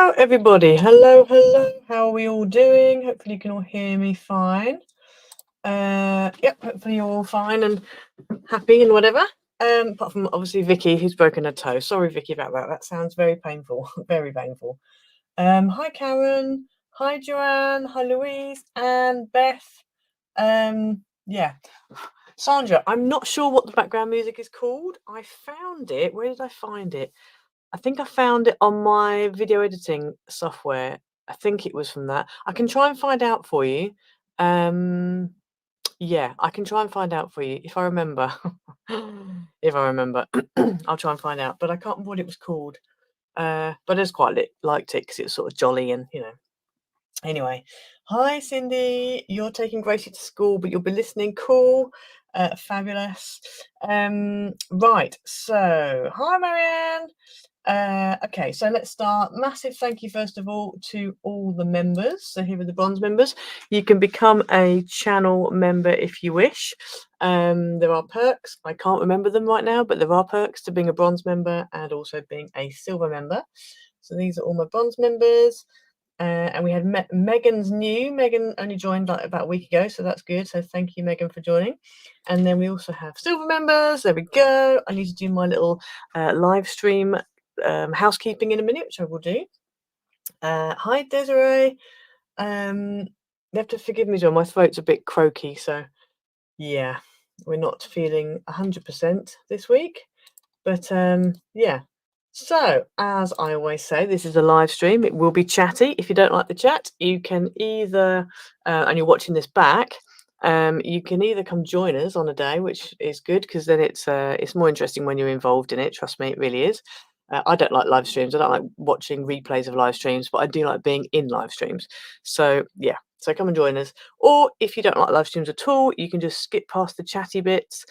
Hello, everybody. Hello. How are we all doing? Hopefully you can all hear me fine. Yep, hopefully you're all fine and happy and whatever. Apart from obviously Vicky, who's broken her toe. Sorry, Vicky, about that. That sounds very painful. Very painful. Hi, Karen. Hi, Joanne. Hi, Louise and Beth. Yeah. Sandra, I'm not sure what the background music is called. I found it. Where did I find it? I think I found it on my video editing software. I think it was from that. I can try and find out for you. Yeah, I can try and find out for you if I remember. If I remember, I'll try and find out. But I can't remember what it was called. But I just quite liked it because it was sort of jolly and Anyway, hi Cindy. You're taking Gracie to school, but you'll be listening. Cool. Fabulous. Right. So, hi Marianne. Okay, so let's start. Massive thank you, first of all, to all the members. So here are the bronze members. You can become a channel member if you wish. There are perks. I can't remember them right now, but there are perks to being a bronze member and also being a silver member. So these are all my bronze members. And we had Megan's new. Megan only joined like about a week ago, so that's good. So thank you, Megan, for joining. And then we also have silver members. There we go. I need to do my little live stream housekeeping in a minute, which I will do. Hi, Desiree. You have to forgive me, John. My throat's a bit croaky, so yeah, we're not feeling 100% this week. But yeah. So, as I always say, this is a live stream. It will be chatty. If you don't like the chat, you can either, and you're watching this back, you can either come join us on a day, which is good because then it's more interesting when you're involved in it. Trust me, it really is. I don't like live streams. I don't like watching replays of live streams, but I do like being in live streams. So yeah, so come and join us. Or if you don't like live streams at all, you can just skip past the chatty bits.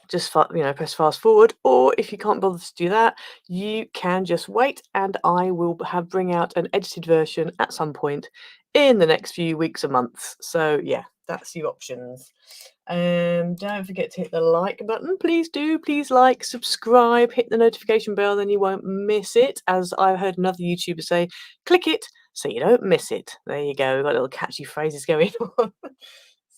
Just press fast forward, or if you can't bother to do that, you can just wait and I will bring out an edited version at some point in the next few weeks or months. So yeah, that's your options. Don't forget to hit the like button. Please do. Please like, subscribe, hit the notification bell, then you won't miss it. As I heard another YouTuber say, click it so you don't miss it. There you go. We've got little catchy phrases going on.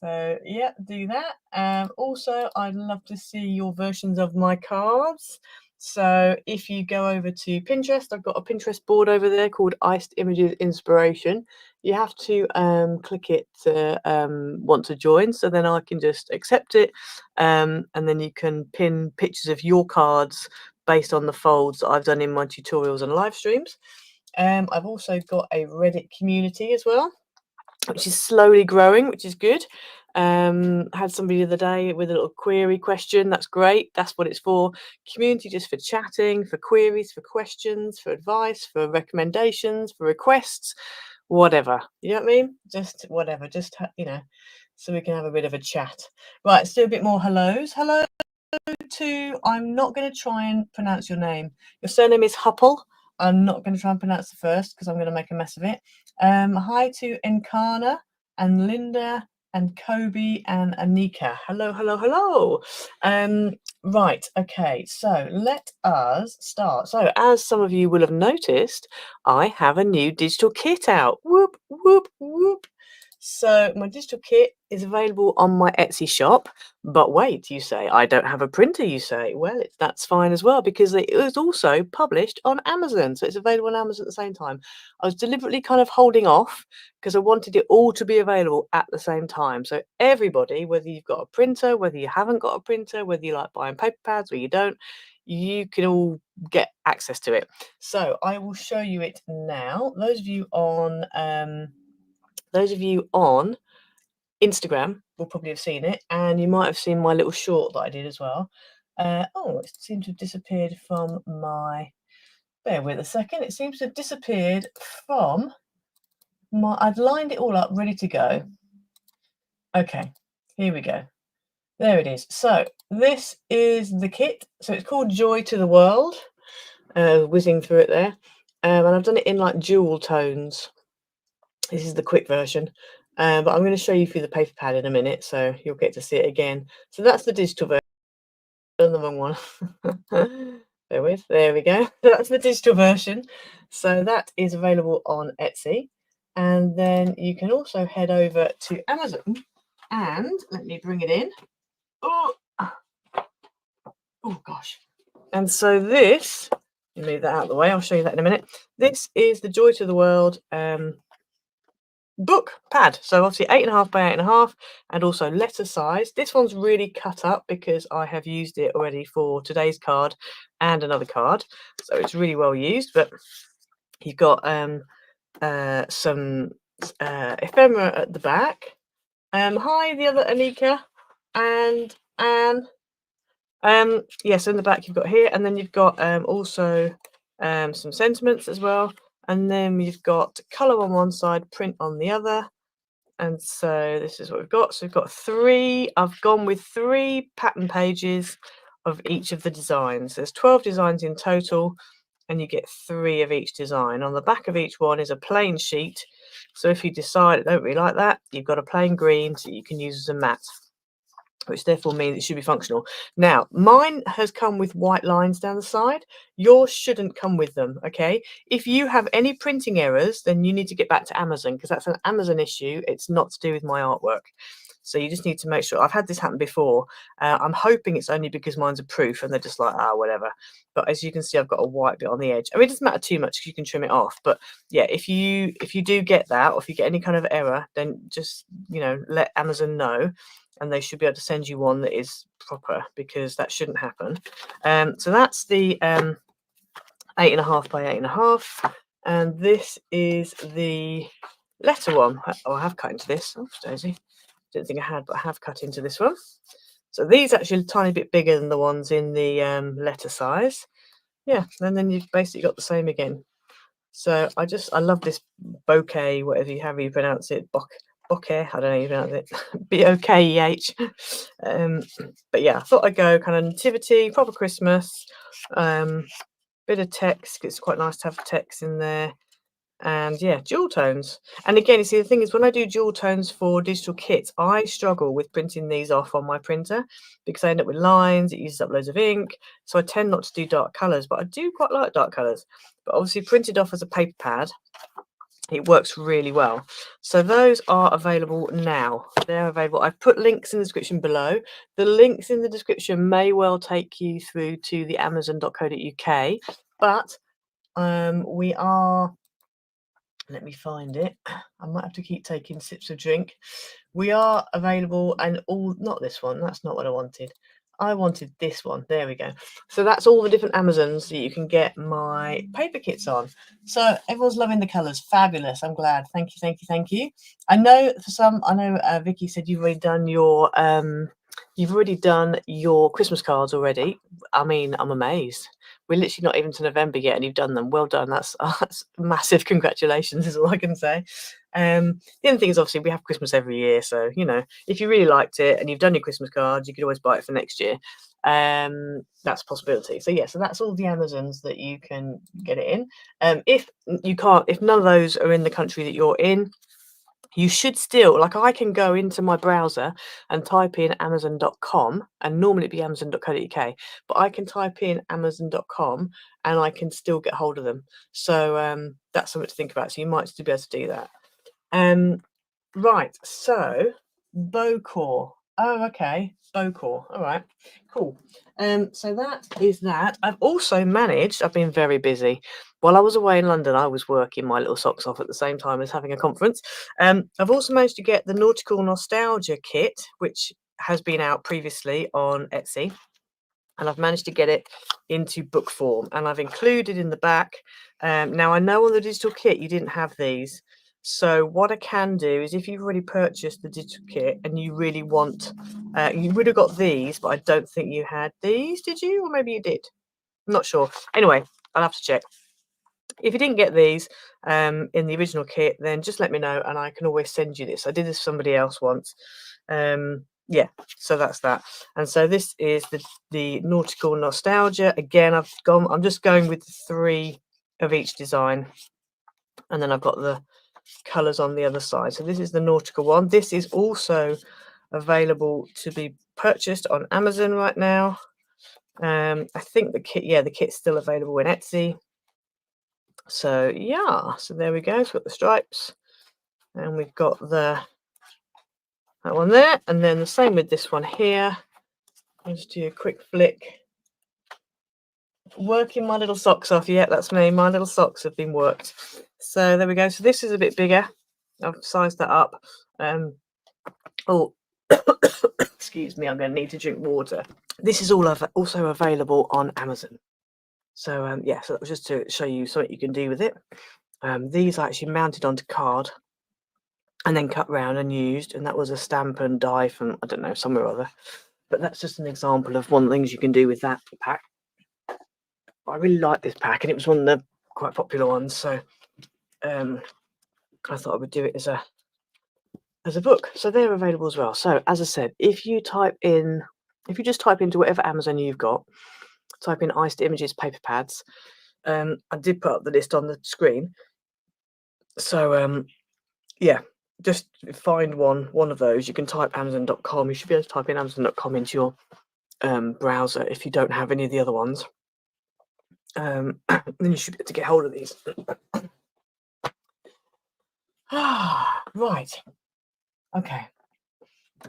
So yeah, do that. Also, I'd love to see your versions of my cards. So if you go over to Pinterest, I've got a Pinterest board over there called Iced Images Inspiration. You have to click it to want to join, so then I can just accept it, and then you can pin pictures of your cards based on the folds that I've done in my tutorials and live streams. I've also got a Reddit community as well, which is slowly growing, which is good. Had somebody the other day with a little query question. That's great. That's what it's for. Community just for chatting, for queries, for questions, for advice, for recommendations, for requests, whatever. You know what I mean? Just whatever. Just, so we can have a bit of a chat. Right, let's do a bit more hellos. Hello to, I'm not going to try and pronounce your name. Your surname is Huppel. I'm not going to try and pronounce the first because I'm going to make a mess of it. Hi to Encarna and Linda and Kobe and Anika. Hello. Right, okay, so let us start. So as some of you will have noticed, I have a new digital kit out. Whoop. So my digital kit is available on my Etsy shop, but wait, you say, I don't have a printer, you say. Well, that's fine as well, because it was also published on Amazon, so it's available on Amazon at the same time. I was deliberately kind of holding off because I wanted it all to be available at the same time. So everybody, whether you've got a printer, whether you haven't got a printer, whether you like buying paper pads or you don't, you can all get access to it. So I will show you it now. Those of you on Instagram will probably have seen it, and you might have seen my little short that I did as well. Oh, it seems to have disappeared from my, bear with a second, it seems to have disappeared from my, I'd lined it all up ready to go. Okay, here we go. There it is. So this is the kit. So it's called Joy to the World, whizzing through it there. And I've done it in like jewel tones. This is the quick version. But I'm going to show you through the paper pad in a minute, so you'll get to see it again. So that's the digital version. Done the wrong one. Bear with. There we go. That's the digital version. So that is available on Etsy. And then you can also head over to Amazon and let me bring it in. Oh, oh gosh. And so this, you move that out of the way. I'll show you that in a minute. This is the Joy to the World book pad. So obviously 8.5 by 8.5 and also letter size. This one's really cut up because I have used it already for today's card and another card. So it's really well used, but you've got some ephemera at the back. Hi, the other Anika and Anne. Yes, in the back you've got here, and then you've got also some sentiments as well, and then you've got colour on one side, print on the other, and so this is what we've got. So we've got three. I've gone with 3 pattern pages of each of the designs. There's 12 designs in total, and you get 3 of each design. On the back of each one is a plain sheet. So if you decide I don't really like that, you've got a plain green that you can use as a mat, which therefore means it should be functional. Now, mine has come with white lines down the side. Yours shouldn't come with them, okay? If you have any printing errors, then you need to get back to Amazon because that's an Amazon issue. It's not to do with my artwork. So you just need to make sure. I've had this happen before. I'm hoping it's only because mine's a proof and they're just like, ah, whatever. But as you can see, I've got a white bit on the edge. I mean, it doesn't matter too much because you can trim it off. But yeah, if you do get that, or if you get any kind of error, then just, you know, let Amazon know. And they should be able to send you one that is proper because that shouldn't happen. So that's the 8.5 by 8.5, and this is the letter one. Oh, I have cut into this. Oh, Daisy, didn't think I had, but I have cut into this one. So these are actually a tiny bit bigger than the ones in the letter size. Yeah, and then you've basically got the same again. So I love this bouquet, whatever you pronounce it, bokeh, I don't know how you pronounce it, Bokeh. But yeah, I thought I'd go kind of nativity, proper Christmas, bit of text. It's quite nice to have text in there, and yeah, dual tones. And again, you see, the thing is, when I do dual tones for digital kits, I struggle with printing these off on my printer because I end up with lines. It uses up loads of ink, so I tend not to do dark colours, but I do quite like dark colours. But obviously, printed off as a paper pad, it works really well. So those are available now. They're available. I've put links in the description below. The links in the description may well take you through to the amazon.co.uk, but we are, let me find it. I might have to keep taking sips of drink. We are available, and all, not this one, that's not what I wanted. I wanted this one. There we go. So that's all the different Amazons that you can get my paper kits on. So everyone's loving the colours. Fabulous. I'm glad. Thank you, thank you, thank you. I know for some, I know Vicky said you've already done your Christmas cards already. I mean, I'm amazed. We're literally not even to November yet, and you've done them. Well done. That's massive. Congratulations, is all I can say. The other thing is, obviously, we have Christmas every year, so you know, if you really liked it and you've done your Christmas cards, you could always buy it for next year. That's a possibility. So yeah, so that's all the Amazons that you can get it in. If you can't, if none of those are in the country that you're in, you should still, like, I can go into my browser and type in amazon.com, and normally it'd be amazon.co.uk, but I can type in amazon.com and I can still get hold of them. So that's something to think about. So you might still be able to do that. Right, so Bocor. Oh, okay. Bocor. All right, cool. So that is that. I've also managed, I've been very busy. While I was away in London, I was working my little socks off at the same time as having a conference. I've also managed to get the Nautical Nostalgia kit, which has been out previously on Etsy. And I've managed to get it into book form, and I've included in the back. Now, I know on the digital kit you didn't have these. So what I can do is, if you've already purchased the digital kit and you really want, you would have got these, but I don't think you had these, did you? Or maybe you did. I'm not sure. Anyway, I'll have to check. If you didn't get these in the original kit, then just let me know and I can always send you this. I did this for somebody else once. Yeah, so that's that. And so this is the Nautical Nostalgia. Again, I'm just going with 3 of each design, and then I've got the colours on the other side. So this is the Nautical one. This is also available to be purchased on Amazon right now. I think the kit's still available in Etsy. So yeah, so there we go. It's got the stripes, and we've got that one there, and then the same with this one here. I'll just do a quick flick. Working my little socks off. Yeah, that's me. My little socks have been worked. So there we go. So this is a bit bigger. I've sized that up. Oh, excuse me. I'm going to need to drink water. This is also available on Amazon. So yeah, so that was just to show you something you can do with it. These are actually mounted onto card and then cut round and used, and that was a stamp and die from, I don't know, somewhere or other. But that's just an example of one of the things you can do with that pack. I really like this pack, and it was one of the quite popular ones, so I thought I would do it as a book. So they're available as well. So as I said, if you just type into whatever Amazon you've got, type in iced images paper pads. I did put up the list on the screen. So yeah, just find one of those. You can type Amazon.com. You should be able to type in Amazon.com into your browser if you don't have any of the other ones. Then you should be able to get hold of these. Right. Okay.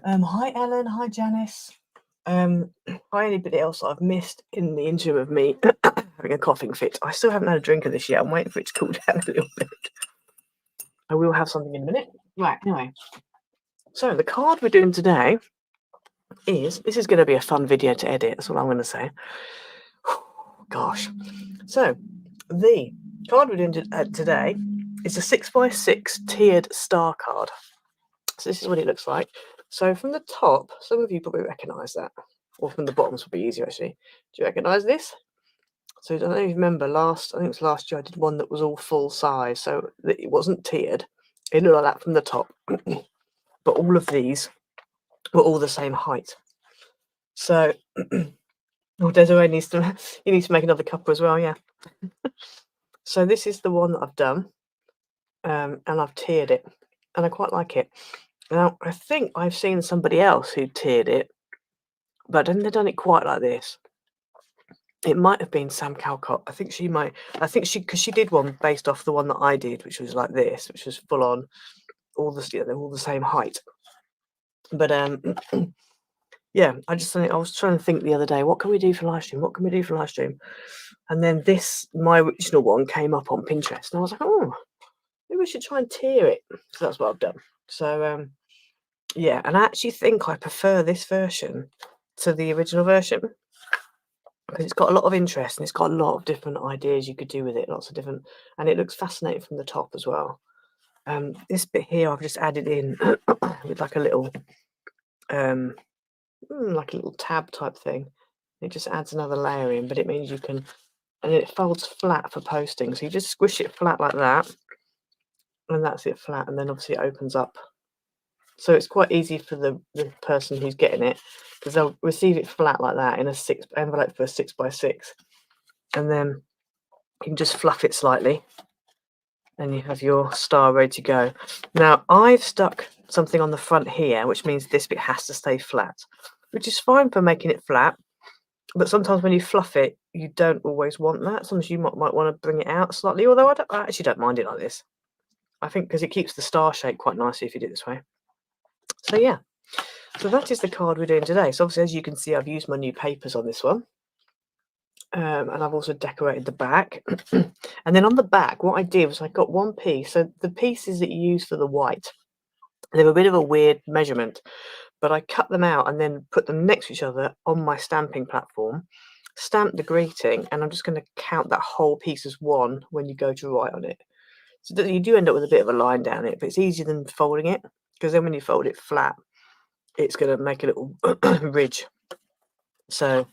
Hi Ellen. Hi Janice. Hi anybody else I've missed in the interim of me having a coughing fit. I still haven't had a drink of this yet. I'm waiting for it to cool down a little bit. I will have something in a minute. Right. Anyway. So the card we're doing today this is going to be a fun video to edit. That's what I'm going to say. Gosh. So the card we're doing today is a 6x6 tiered star card. So this is what it looks like. So from the top, some of you probably recognise that, or from the bottoms would be easier actually. Do you recognise this? So I don't know if you remember I think it was last year I did one that was all full size, so it wasn't tiered. It looked like that from the top, but all of these were all the same height. So, Desiree needs to make another cuppa as well, yeah. So this is the one that I've done, and I've tiered it, and I quite like it. Now I think I've seen somebody else who tiered it, but they've done it quite like this. It might have been Sam Calcott. I think because she did one based off the one that I did, which was like this, which was full on, all the same height. But yeah, I was trying to think the other day, what can we do for live stream? What can we do for live stream? And then my original one came up on Pinterest, and I was like, oh, maybe we should try and tier it. So that's what I've done. So yeah, and I actually think I prefer this version to the original version because it's got a lot of interest and it's got a lot of different ideas you could do with it, lots of different, and it looks fascinating from the top as well. This bit here I've just added in with like a little tab type thing. It just adds another layer in, but it means you can, and it folds flat for posting. So you just squish it flat like that, and that's it flat, and then obviously it opens up. So it's quite easy for the person who's getting it, because they'll receive it flat like that in a envelope for a 6x6, and then you can just fluff it slightly, and you have your star ready to go. Now I've stuck something on the front here, which means this bit has to stay flat, which is fine for making it flat. But sometimes when you fluff it, you don't always want that. Sometimes you might want to bring it out slightly, although I actually don't mind it like this. I think because it keeps the star shape quite nicely if you do it this way. So yeah, so that is the card we're doing today. So obviously, as you can see, I've used my new papers on this one. And I've also decorated the back. And then on the back, what I did was I got one piece. So the pieces that you use for the white, they're a bit of a weird measurement, but I cut them out and then put them next to each other on my stamping platform, stamp the greeting, and I'm just going to count that whole piece as one when you go to write on it. So that you do end up with a bit of a line down it, but it's easier than folding it, because then when you fold it flat, it's going to make a little ridge. So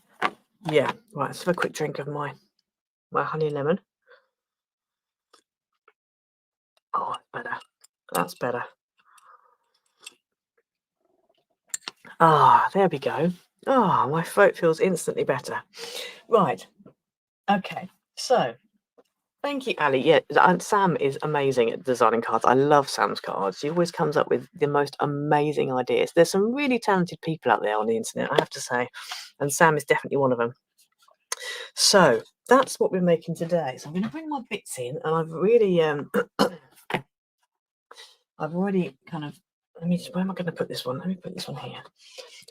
yeah, right, let's have a quick drink of my honey lemon. Oh, better. That's better. Ah, there we go. Ah, my throat feels instantly better. Right. Okay. So, thank you, Ali. Yeah, and Sam is amazing at designing cards. I love Sam's cards. He always comes up with the most amazing ideas. There's some really talented people out there on the internet, I have to say, and Sam is definitely one of them. So that's what we're making today. So I'm going to bring my bits in, and I've really I've already kind of, where am I going to put this one? Let me put this one here.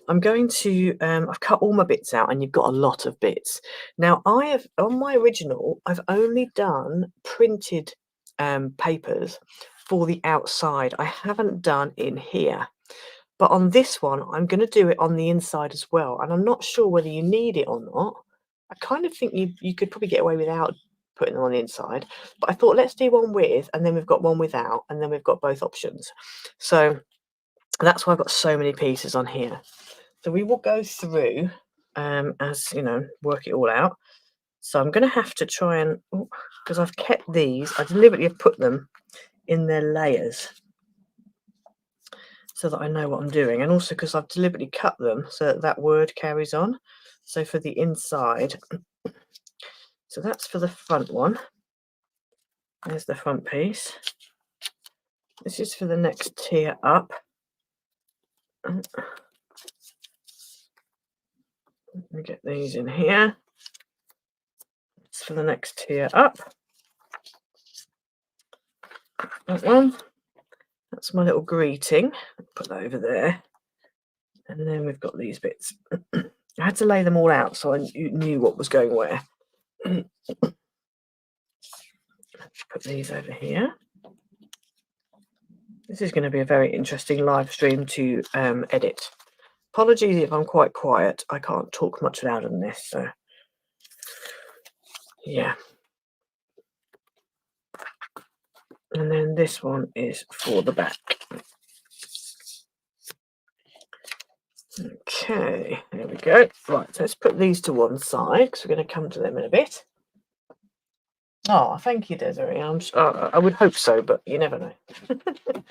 I'm going to, I've cut all my bits out, and you've got a lot of bits. Now I have, on my original, I've only done printed papers for the outside. I haven't done in here. But on this one, I'm going to do it on the inside as well. And I'm not sure whether you need it or not. I kind of think you could probably get away without putting them on the inside. But I thought, let's do one with, and then we've got one without, and then we've got both options. So that's why I've got so many pieces on here. So we will go through, as you know, work it all out. So I'm going to have to try and, because I've kept these, I deliberately have put them in their layers so that I know what I'm doing, and also because I've deliberately cut them so that that word carries on. So for the inside, so that's for the front one. There's the front piece. This is for the next tier up. Let me get these in here. It's for the next tier up. That one. That's my little greeting. Put that over there. And then we've got these bits. I had to lay them all out so I knew what was going where. Put these over here. This is going to be a very interesting live stream to edit. Apologies if I'm quite quiet. I can't talk much louder than this. So, yeah. And then this one is for the back. Okay, there we go. Right, so let's put these to one side because we're going to come to them in a bit. Oh, thank you, Desiree. I would hope so, but you never know. But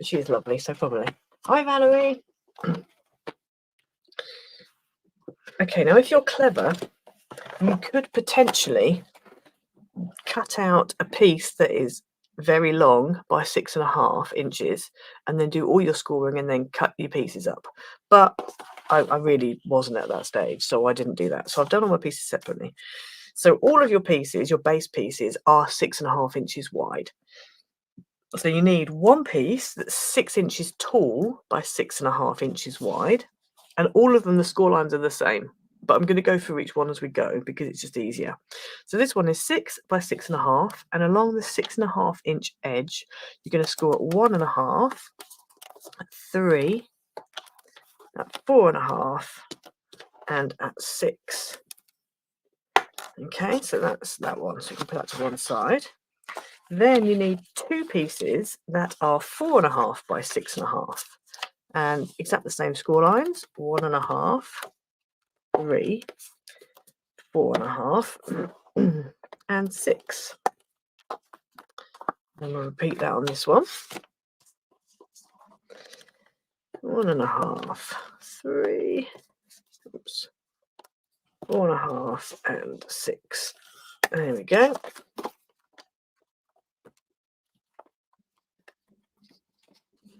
she is lovely, so probably. Hi, Valerie. Okay, now if you're clever, you could potentially cut out a piece that is very long by 6.5 inches and then do all your scoring and then cut your pieces up. But I really wasn't at that stage, so I didn't do that. So I've done all my pieces separately. So all of your pieces, your base pieces, are 6.5 inches wide. So you need one piece that's 6 inches tall by 6.5 inches wide, and all of them, the score lines are the same. But I'm going to go through each one as we go because it's just easier. So this one is 6 by 6.5, and along the 6.5 inch edge, you're going to score at 1.5, at 3, at 4.5, and at 6. Okay, so that's that one. So you can put that to one side. Then you need two pieces that are 4.5 by 6.5, and exactly the same score lines: 1.5, 3, 4.5, and 6. And we'll repeat that on this one: 1.5, 3, 4.5, and 6. There we go.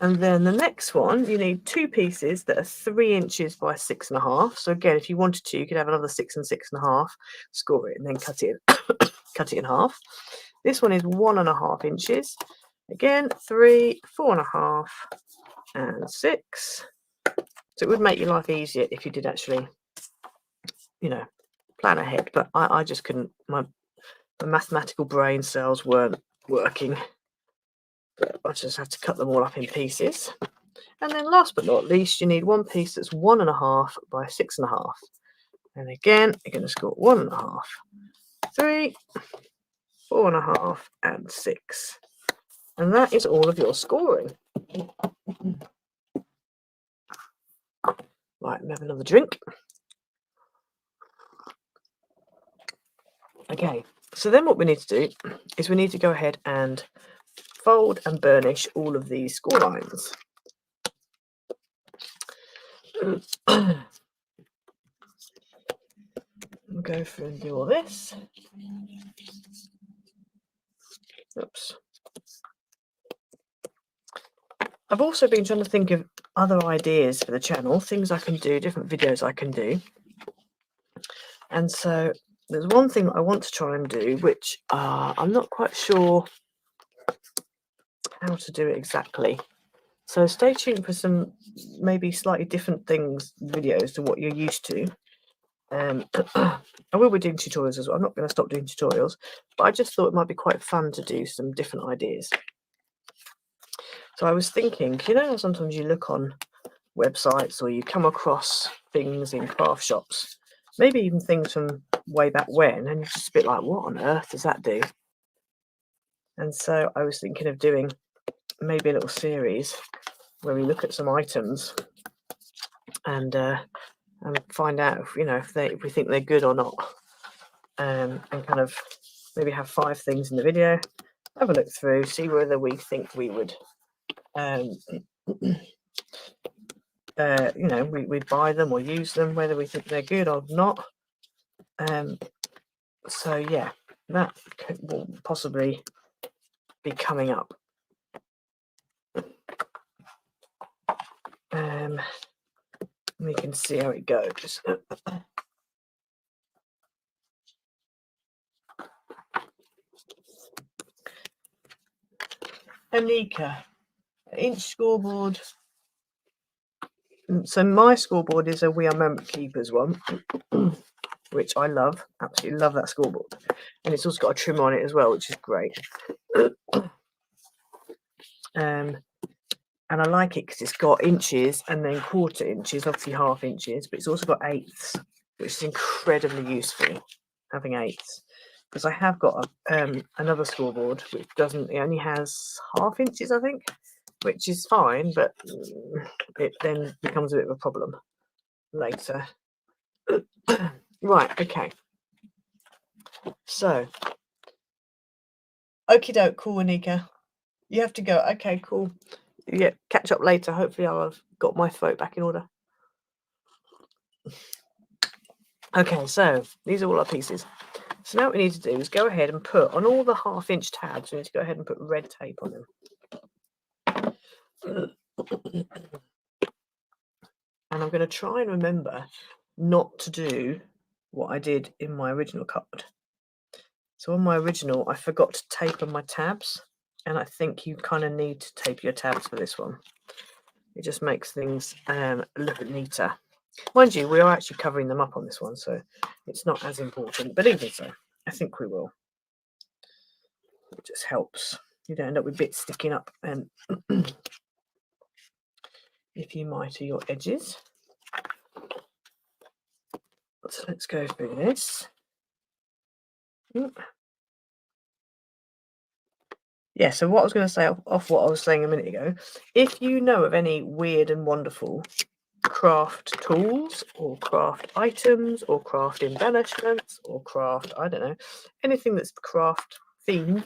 And then the next one, you need two pieces that are 3 inches by 6.5. So again, if you wanted to, you could have another 6 and 6.5, score it, and then cut it, cut it in half. This one is 1.5 inches. Again, 3, 4.5, and 6. So it would make your life easier if you did actually, you know, plan ahead. But I just couldn't. My mathematical brain cells weren't working. I just had to cut them all up in pieces. And then last but not least, you need one piece that's 1.5 by 6.5. And again, you're going to score 1.5, 3, 4.5, and 6. And that is all of your scoring. Right, have another drink. Okay, so then what we need to do is we need to go ahead and fold and burnish all of these score lines. We'll go through and do all this. Oops. I've also been trying to think of other ideas for the channel, things I can do, different videos I can do. And so there's one thing I want to try and do, which I'm not quite sure how to do it exactly. So stay tuned for some maybe slightly different videos to what you're used to. I will be doing tutorials as well. I'm not going to stop doing tutorials, but I just thought it might be quite fun to do some different ideas. So I was thinking, you know, sometimes you look on websites or you come across things in craft shops, maybe even things from way back when, and you're just a bit like, what on earth does that do? And so I was thinking of doing maybe a little series where we look at some items and find out if, you know, if we think they're good or not, and kind of maybe have 5 things in the video, have a look through, see whether we think we would you know, we'd buy them or use them, whether we think they're good or not. So yeah, that will possibly be coming up. We can see how it goes. Anika, inch scoreboard. So my scoreboard is a We Are Member Keepers one, which I love. Absolutely love that scoreboard. And it's also got a trim on it as well, which is great. And I like it because it's got inches and then quarter inches, obviously half inches, but it's also got eighths, which is incredibly useful, having eighths. Because I have got another scoreboard which doesn't, it only has half inches, I think, which is fine, but it then becomes a bit of a problem later. Right, okay. So, okie doke, cool, Anika. You have to go. Okay, cool. Yeah, catch up later. Hopefully I'll have got my throat back in order. Okay, so these are all our pieces. So now what we need to do is go ahead and put on all the half-inch tabs, we need to go ahead and put red tape on them. And I'm going to try and remember not to do what I did in my original card. So on my original, I forgot to tape on my tabs, and I think you kind of need to tape your tabs for this one. It just makes things a little bit neater. Mind you, we are actually covering them up on this one, so it's not as important, but even so, I think we will. It just helps. You don't end up with bits sticking up and if you mitre your edges. So let's go through this. Yeah, so what I was going to say off what I was saying a minute ago, if you know of any weird and wonderful craft tools or craft items or craft embellishments or craft, I don't know, anything that's craft themed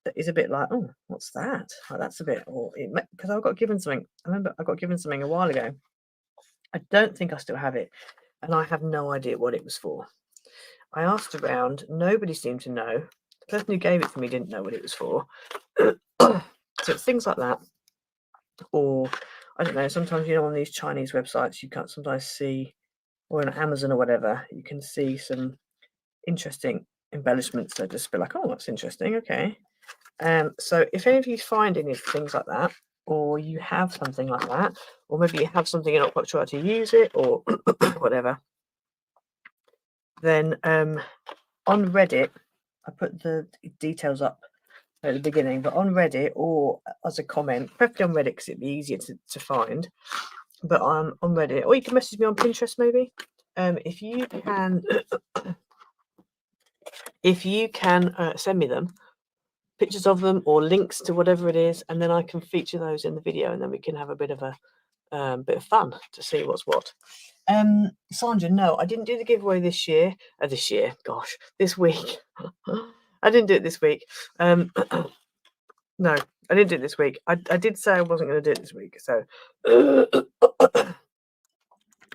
that is a bit like, oh, what's that? Oh, that's a bit, or because I got given something. I remember I got given something a while ago. I don't think I still have it, and I have no idea what it was for. I asked around, nobody seemed to know. The person who gave it to me didn't know what it was for. So it's things like that, or I don't know. Sometimes, you know, on these Chinese websites, you can't sometimes see, or on Amazon or whatever, you can see some interesting embellishments that just be like, oh, that's interesting. Okay. So if any of you find any things like that, or you have something like that, or maybe you have something you're not quite sure how to use it, or whatever, then on Reddit, I put the details up at the beginning, but on Reddit or as a comment, preferably on Reddit because it'd be easier to find. But on Reddit, or you can message me on Pinterest maybe. If you can, send me them, pictures of them or links to whatever it is, and then I can feature those in the video, and then we can have a bit of fun to see what's what. Sandra, no, I didn't do the giveaway this year. This week. I didn't do it this week. No, I didn't do it this week. I did say I wasn't going to do it this week, so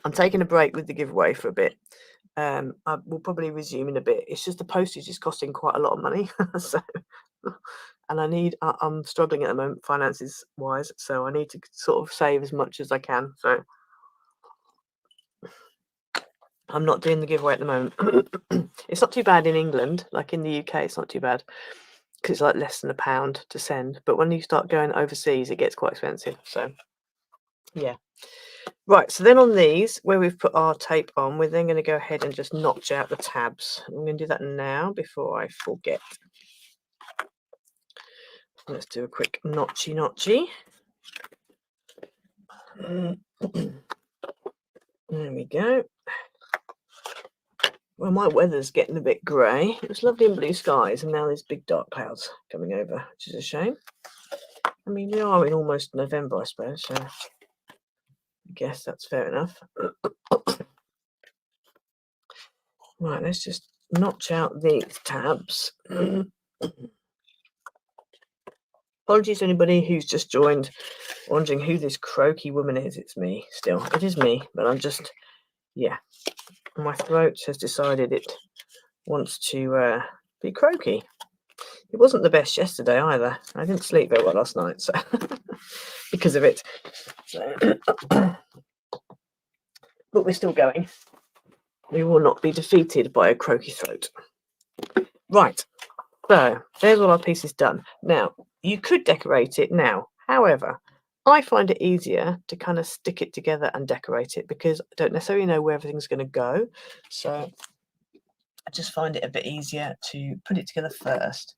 I'm taking a break with the giveaway for a bit. I will probably resume in a bit. It's just the postage is costing quite a lot of money, so and I'm struggling at the moment finances wise, so I need to sort of save as much as I can. So I'm not doing the giveaway at the moment. It's not too bad in England, like in the UK, it's not too bad because it's like less than £1 to send. But when you start going overseas, it gets quite expensive. So, yeah. Right, so then on these, where we've put our tape on, we're then going to go ahead and just notch out the tabs. I'm going to do that now before I forget. Let's do a quick notchy. There we go. Well, my weather's getting a bit grey. It was lovely in blue skies, and now there's big dark clouds coming over, which is a shame. I mean, we are in almost November, I suppose, so I guess that's fair enough. Right, let's just notch out these tabs. Apologies to anybody who's just joined, wondering who this croaky woman is. It's me, still. It is me, but I'm just, yeah. My throat has decided it wants to be croaky. It wasn't the best yesterday either. I didn't sleep very well last night, so because of it. So, but we're still going. We will not be defeated by a croaky throat. Right, so there's all our pieces done. Now, you could decorate it now. However, I find it easier to kind of stick it together and decorate it because I don't necessarily know where everything's going to go. So I just find it a bit easier to put it together first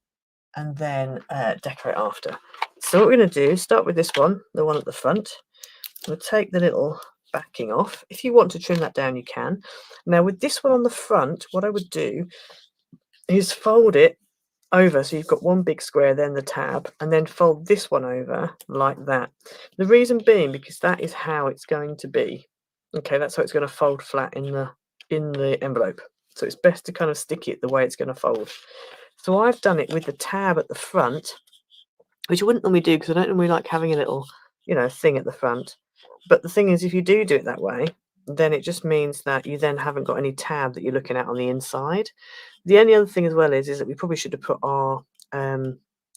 and then decorate after. So what we're going to do is start with this one, the one at the front. We'll take the little backing off. If you want to trim that down, you can. Now with this one on the front, what I would do is fold it over, so you've got one big square, then the tab, and then fold this one over like that. The reason being because that is how it's going to be. Okay, that's how it's going to fold flat in the envelope. So it's best to kind of stick it the way it's going to fold. So I've done it with the tab at the front, which I wouldn't normally do because I don't normally like having a little, thing at the front. But the thing is, if you do it that way, then it just means that you then haven't got any tab that you're looking at on the inside. The only other thing as well is that we probably should have put our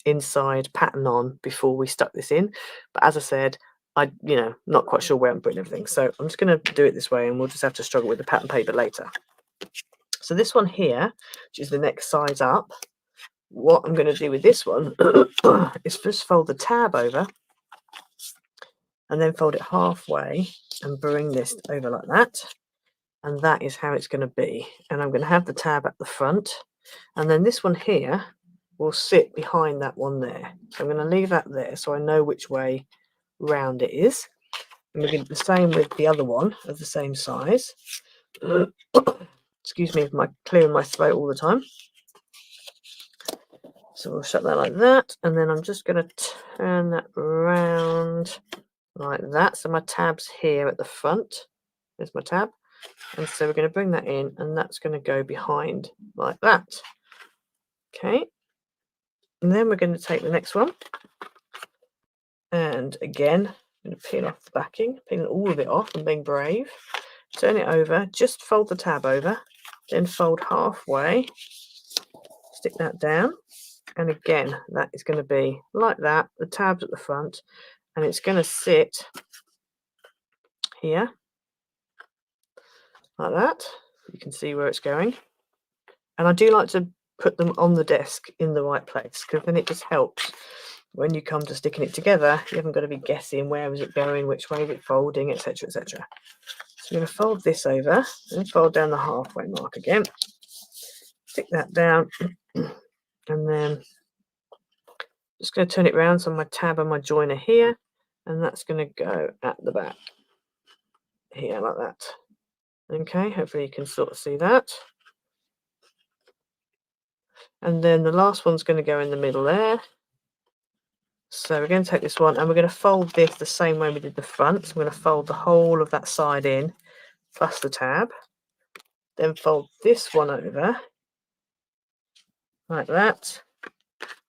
inside pattern on before we stuck this in. But as I said, not quite sure where I'm putting everything. So I'm just going to do it this way and we'll just have to struggle with the pattern paper later. So this one here, which is the next size up, what I'm going to do with this one is first fold the tab over and then fold it halfway and bring this over like that. And that is how it's going to be. And I'm going to have the tab at the front. And then this one here will sit behind that one there. So I'm going to leave that there so I know which way round it is. I'm going to do the same with the other one of the same size. Excuse me for clearing my throat all the time. So we'll shut that like that. And then I'm just going to turn that round like that. So my tab's here at the front. There's my tab. And so we're going to bring that in and that's going to go behind like that. Okay. And then we're going to take the next one. And again, I'm going to peel off the backing, peel all of it off and being brave. Turn it over, just fold the tab over, then fold halfway, stick that down. And again, that is going to be like that. The tab's at the front and it's going to sit here like that. You can see where it's going. And I do like to put them on the desk in the right place because then it just helps when you come to sticking it together. You haven't got to be guessing where is it going, which way is it folding, etc, etc. So we're going to fold this over and fold down the halfway mark again, stick that down, and then just going to turn it around so my tab and my joiner here, and that's going to go at the back here like that. Okay, hopefully you can sort of see that. And then the last one's going to go in the middle there. So we're going to take this one and we're going to fold this the same way we did the front. So I'm going to fold the whole of that side in plus the tab. Then fold this one over like that.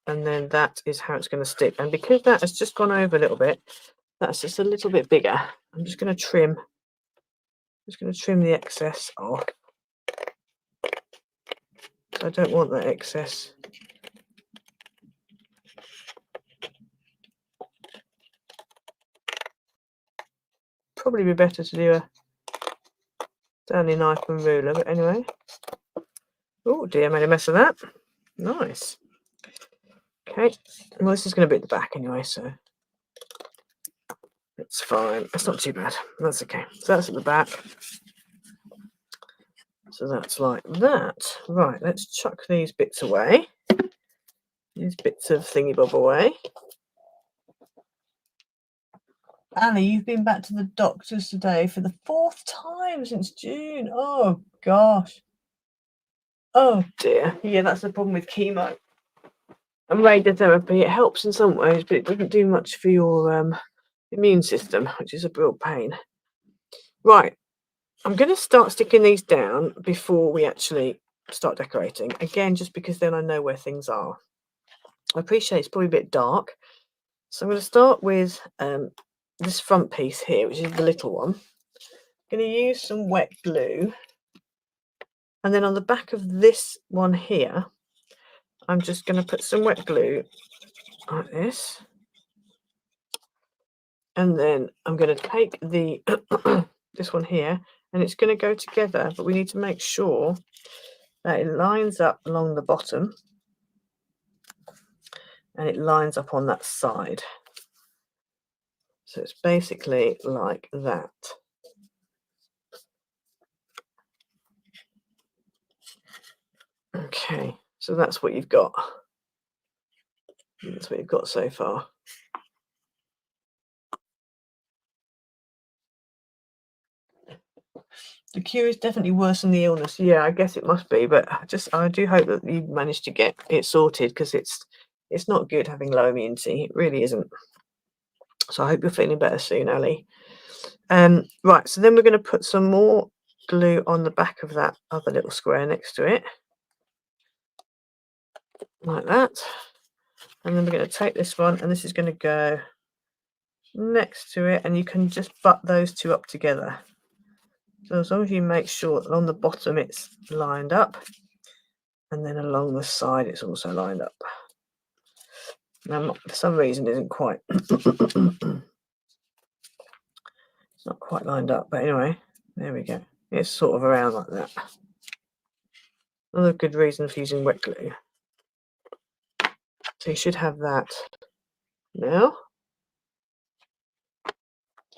And then that is how it's going to stick. And because that has just gone over a little bit, that's just a little bit bigger. I'm just going to trim. The excess off. I don't want that excess. Probably be better to do Stanley knife and ruler, but anyway. Oh dear, made a mess of that. Nice. Okay, well this is going to be at the back anyway, so it's fine. It's not too bad. That's okay. So that's at the back. So that's like that. Right, let's chuck these bits away. These bits of thingy bob away. Annie, you've been back to the doctors today for the 4th time since June. Oh gosh. Oh dear. Yeah, that's the problem with chemo and radiotherapy. It helps in some ways, but it doesn't do much for your immune system, which is a real pain. Right. I'm going to start sticking these down before we actually start decorating. Again, just because then I know where things are. I appreciate it's probably a bit dark. So I'm going to start with this front piece here, which is the little one. I'm going to use some wet glue. And then on the back of this one here, I'm just going to put some wet glue like this. And then I'm going to take the this one here, and it's going to go together, but we need to make sure that it lines up along the bottom and it lines up on that side. So it's basically like that. Okay, so that's what you've got. That's what you've got so far. The cure is definitely worse than the illness. Yeah, I guess it must be, but I do hope that you managed to get it sorted, because it's not good having low immunity. It really isn't. So I hope you're feeling better soon, Ali. Right, so then we're going to put some more glue on the back of that other little square next to it, like that. And then we're going to take this one, and this is going to go next to it, and you can just butt those two up together. So as long as you make sure that on the bottom it's lined up, and then along the side it's also lined up. Now, for some reason, it isn't quite it's not quite lined up, but anyway, there we go. It's sort of around like that. Another good reason for using wet glue. So you should have that now.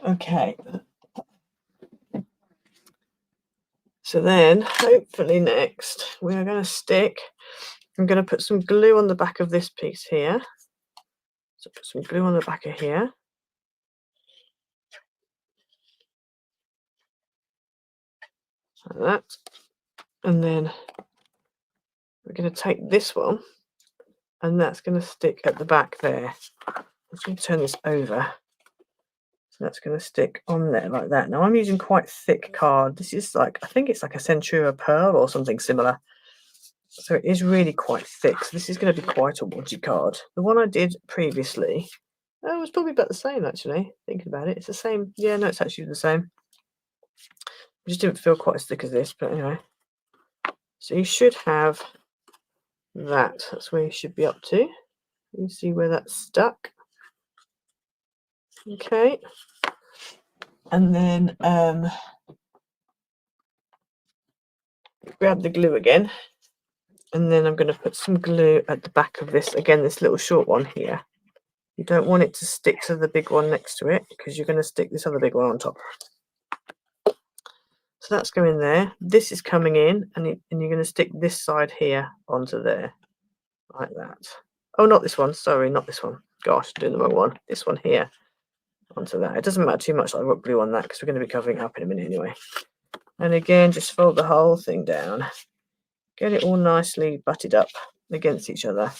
Okay. So then, hopefully next, we are going to stick, I'm going to put some glue on the back of this piece here. So put some glue on the back of here. Like that. And then we're going to take this one, and that's going to stick at the back there. I'm just going to turn this over. So that's going to stick on there like that. Now I'm using quite thick card. This is like, I think it's like a Centura Pearl or something similar. So it is really quite thick. So this is going to be quite a wodgy card. The one I did previously, it was probably about the same actually, thinking about it. It's the same. Yeah, no, it's actually the same. It just didn't feel quite as thick as this, but anyway. So you should have that. That's where you should be up to. You can see where that's stuck. Okay. And then grab the glue again. And then I'm going to put some glue at the back of this, again, this little short one here. You don't want it to stick to the big one next to it, because you're going to stick this other big one on top. So that's going there. This is coming in, and you're going to stick this side here onto there, like that. Oh, not this one. Sorry, not this one. Gosh, doing the wrong one. This one here onto that. It doesn't matter too much that I've got glue on that, because we're going to be covering it up in a minute anyway. And again, just fold the whole thing down. Get it all nicely butted up against each other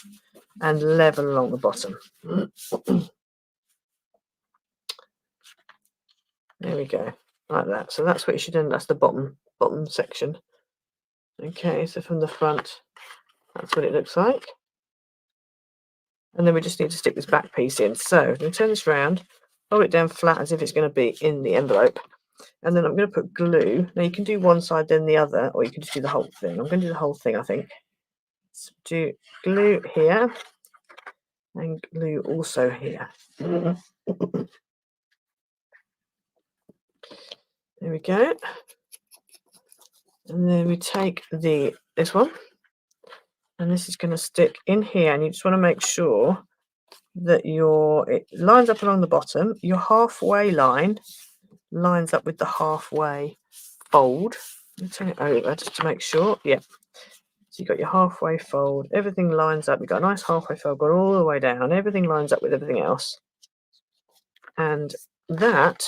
and level along the bottom. There we go, like that. So that's what you should end. That's the bottom section. Okay, so from the front, that's what it looks like. And then we just need to stick this back piece in. So I'm going to turn this around, hold it down flat as if it's going to be in the envelope. And then I'm going to put glue. Now you can do one side, then the other, or you can just do the whole thing. I'm going to do the whole thing, I think. So do glue here and glue also here. There we go. And then we take this one, and this is going to stick in here, and you just want to make sure that it lines up along the bottom. Your halfway line lines up with the halfway fold. Let me turn it over just to make sure. Yeah. So you've got your halfway fold. Everything lines up. You've got a nice halfway fold, got all the way down. Everything lines up with everything else. And that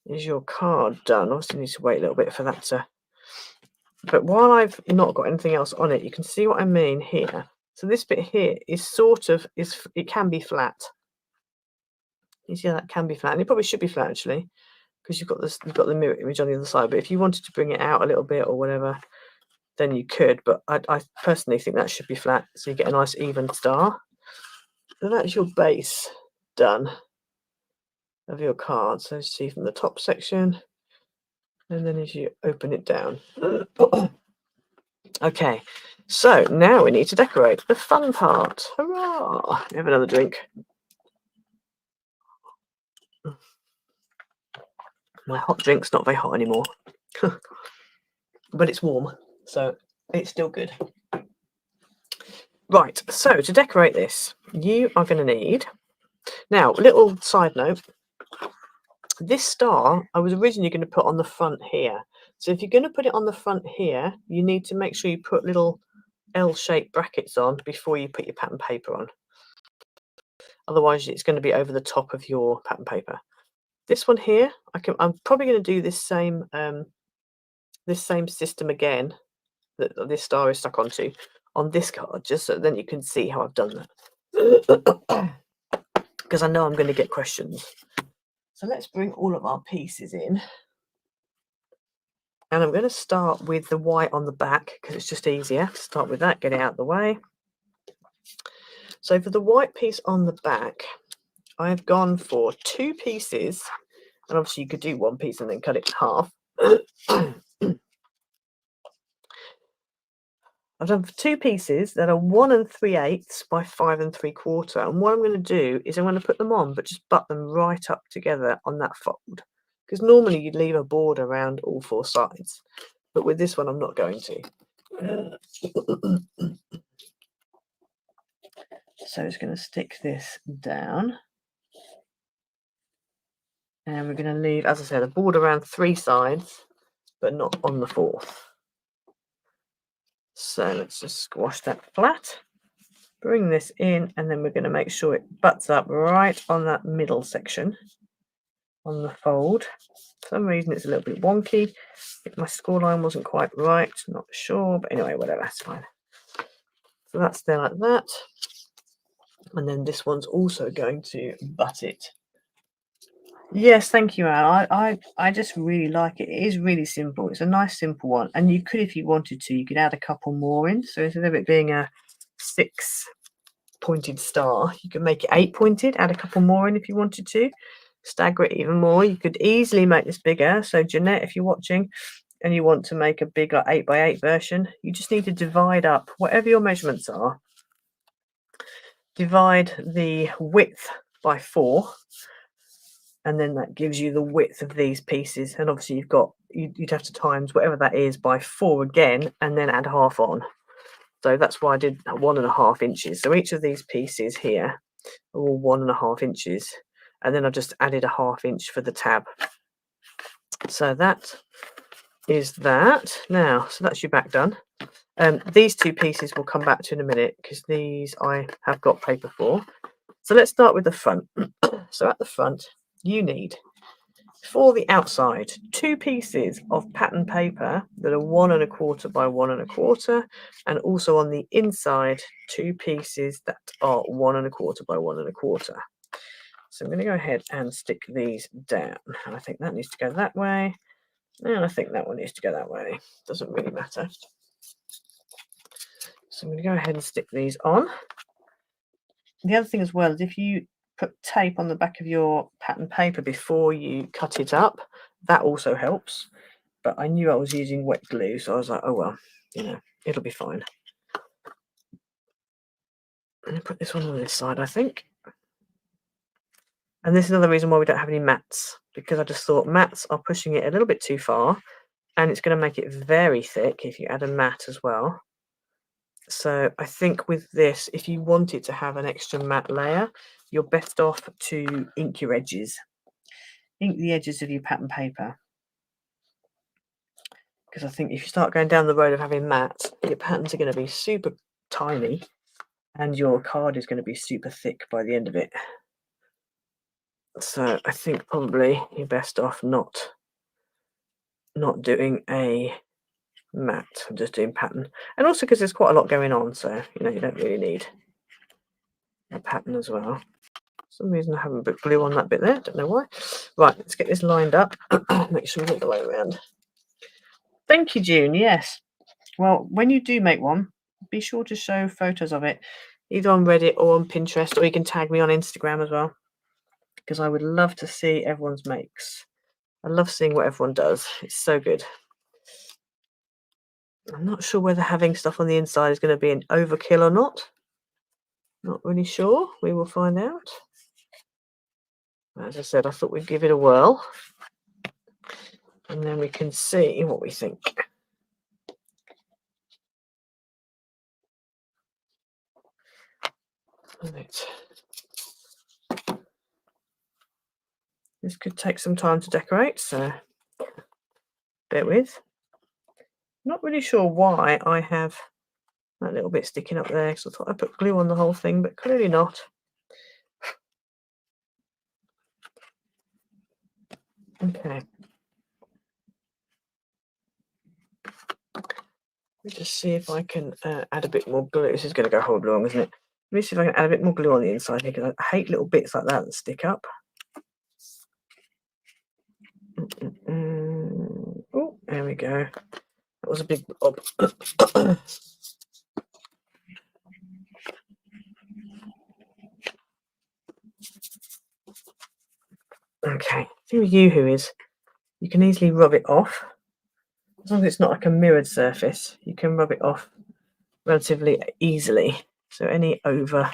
is your card done. Obviously, you need to wait a little bit for that to... But while I've not got anything else on it, you can see what I mean here. So this bit here is it can be flat. You see how that can be flat, and it probably should be flat actually, because you've got the mirror image on the other side. But if you wanted to bring it out a little bit or whatever, then you could. But I personally think that should be flat, so you get a nice even star. So that's your base done of your card. So see from the top section, and then as you open it down. Okay, so now we need to decorate the fun part. Hurrah! Have another drink. My hot drink's not very hot anymore, but it's warm, so it's still good. Right, so to decorate this, you are going to need... Now, little side note, this star I was originally going to put on the front here. So if you're going to put it on the front here, you need to make sure you put little L-shaped brackets on before you put your pattern paper on. Otherwise, it's going to be over the top of your pattern paper. This one here, I'm probably going to do this same system again that this star is stuck onto on this card, just so then you can see how I've done that. Because I know I'm going to get questions. So let's bring all of our pieces in. And I'm going to start with the white on the back because it's just easier to start with that, get it out of the way. So for the white piece on the back, I've gone for 2 pieces, and obviously you could do 1 piece and then cut it in half. I've done 2 pieces that are 1 3/8 by 5 3/4, and what I'm going to do is I'm going to put them on, but just butt them right up together on that fold, because normally you'd leave a border around all 4 sides, but with this one I'm not going to. So it's going to stick this down, and we're going to leave, as I said, a border around 3 sides, but not on the 4th. So let's just squash that flat, bring this in, and then we're going to make sure it butts up right on that middle section on the fold. For some reason it's a little bit wonky. If my score line wasn't quite right, not sure, but anyway, whatever, that's fine. So that's there like that, and then this one's also going to butt it. Yes, thank you, Anne. I just really like it. It is really simple. It's a nice simple one, and you could, if you wanted to, you could add a couple more in. So instead of it being a 6-pointed star, you could make it 8-pointed, add a couple more in if you wanted to, stagger it even more. You could easily make this bigger. So Jeanette, if you're watching and you want to make a bigger 8x8 version, you just need to divide up whatever your measurements are, divide the width by 4, and then that gives you the width of these pieces. And obviously you'd have to times whatever that is by 4 again, and then add half on. So that's why I did 1.5 inches. So each of these pieces here are all 1.5 inches, and then I've just added a 1/2 inch for the tab. So that is that. Now, so that's your back done. These 2 pieces we'll come back to in a minute, because these I have got paper for. So let's start with the front. So at the front, you need, for the outside, 2 pieces of pattern paper that are 1 1/4 by 1 1/4, and also on the inside 2 pieces that are 1 1/4 by 1 1/4. So I'm going to go ahead and stick these down. I think that needs to go that way, and I think that one needs to go that way. Doesn't really matter. So I'm going to go ahead and stick these on. The other thing as well is if you put tape on the back of your pattern paper before you cut it up, that also helps. But I knew I was using wet glue, so I was like, oh well, it'll be fine. I'm going to put this one on this side, I think. And this is another reason why we don't have any mats, because I just thought mats are pushing it a little bit too far. and it's going to make it very thick if you add a matte as well. So I think with this, if you wanted to have an extra matte layer, you're best off to ink your edges. Ink the edges of your pattern paper. Because I think if you start going down the road of having matte, your patterns are going to be super tiny and your card is going to be super thick by the end of it. So I think probably you're best off not doing a matte, I'm just doing pattern. And also because there's quite a lot going on, so you don't really need a pattern as well. For some reason I haven't put glue on that bit there, don't know why. Right, let's get this lined up. Make sure we get the way around. Thank you, June. Yes. Well, when you do make one, be sure to show photos of it, either on Reddit or on Pinterest, or you can tag me on Instagram as well, because I would love to see everyone's makes. I love seeing what everyone does. It's so good. I'm not sure whether having stuff on the inside is going to be an overkill or not. Not really sure. We will find out. As I said, I thought we'd give it a whirl, and then we can see what we think. This could take some time to decorate, so bear with. Not really sure why I have that little bit sticking up there, because I thought I put glue on the whole thing, but clearly not. Okay. Let me just see if I can add a bit more glue. This is going to go hold long, isn't it? Let me see if I can add a bit more glue on the inside here, because I hate little bits like that stick up. Oh, there we go. That was a big blob. Okay, thing with Yoo-hoo is you can easily rub it off. As long as it's not like a mirrored surface, you can rub it off relatively easily. So any over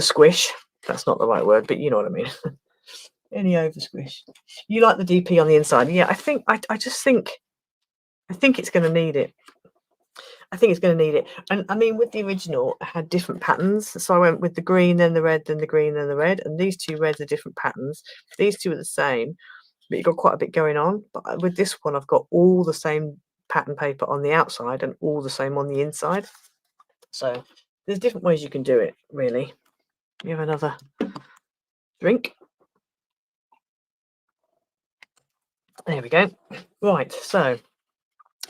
squish, that's not the right word, but you know what I mean. Any over squish. You like the DP on the inside? Yeah, I think I just think it's going to need it. I think it's going to need it. And I mean, with the original, I had different patterns. So I went with the green, then the red, then the green, then the red. And these two reds are different patterns. These two are the same, but you've got quite a bit going on. But with this one, I've got all the same pattern paper on the outside and all the same on the inside. So there's different ways you can do it, really. You have another drink. There we go. Right, so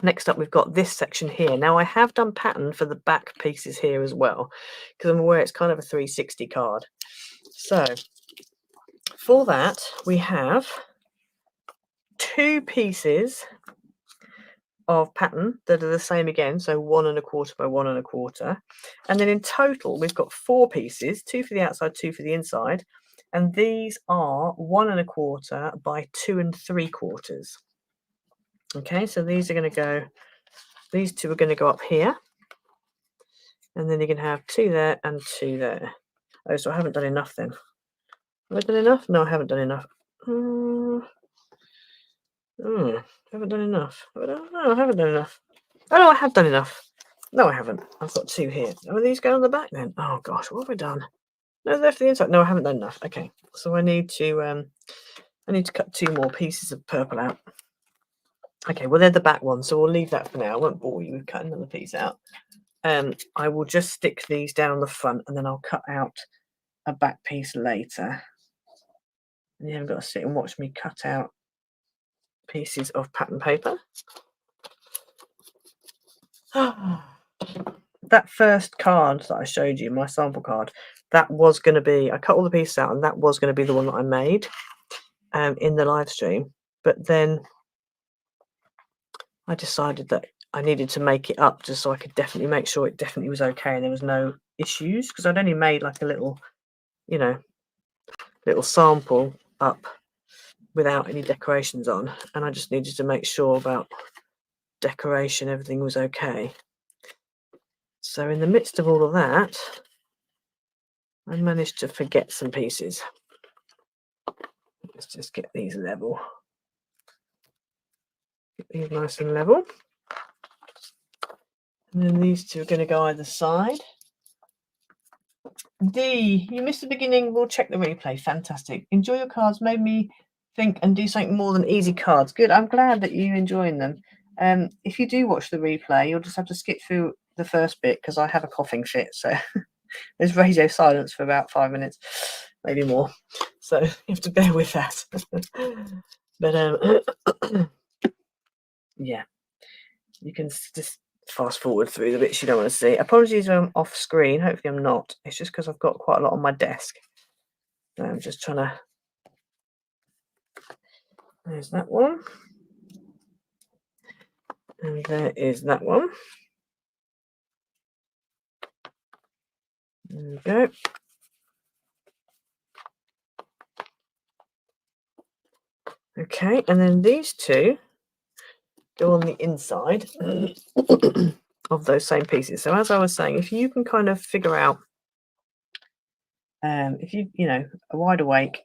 next up, we've got this section here. Now, I have done pattern for the back pieces here as well, because I'm aware it's kind of a 360 card. So for that, we have 2 pieces of pattern that are the same again, so 1 1/4 by 1 1/4. And then in total, we've got 4 pieces, 2 for the outside, 2 for the inside. And these are 1 1/4 by 2 3/4. Okay, so these are going to go, these 2 are going to go up here. And then you can have 2 there and 2 there. Oh, so I haven't done enough then. Have I done enough? No, I haven't done enough. I haven't done enough. No, I haven't done enough. Oh, no, I have done enough. No, I haven't. I've got 2 here. Are these going on the back then? Oh, gosh, what have I done? No, they're for the inside. No, I haven't done enough. Okay, so I need to cut 2 more pieces of purple out. Okay, well, they're the back ones, so we'll leave that for now. I won't bore you with cutting another piece out. I will just stick these down the front, and then I'll cut out a back piece later. And you haven't got to sit and watch me cut out pieces of pattern paper. That first card that I showed you, my sample card, that was going to be, I cut all the pieces out, and that was going to be the one that I made in the live stream. But then I decided that I needed to make it up just so I could definitely make sure it definitely was okay and there was no issues, because I'd only made like a little, little sample up without any decorations on, and I just needed to make sure about decoration, everything was okay. So in the midst of all of that, I managed to forget some pieces. Let's just get these level. These nice and level. And then these two are going to go either side. D, you missed the beginning. We'll check the replay. Fantastic. Enjoy your cards. Made me think and do something more than easy cards. Good. I'm glad that you're enjoying them. If you do watch the replay, you'll just have to skip through the first bit because I have a coughing fit. So there's radio silence for about 5 minutes, maybe more. So you have to bear with that. But yeah, you can just fast forward through the bits you don't want to see. Apologies if I'm off screen. Hopefully I'm not. It's just because I've got quite a lot on my desk. So I'm just trying to... There's that one. And there is that one. There we go. Okay, and then these two go on the inside of those same pieces. So as I was saying, if you can kind of figure out, if you know, are wide awake,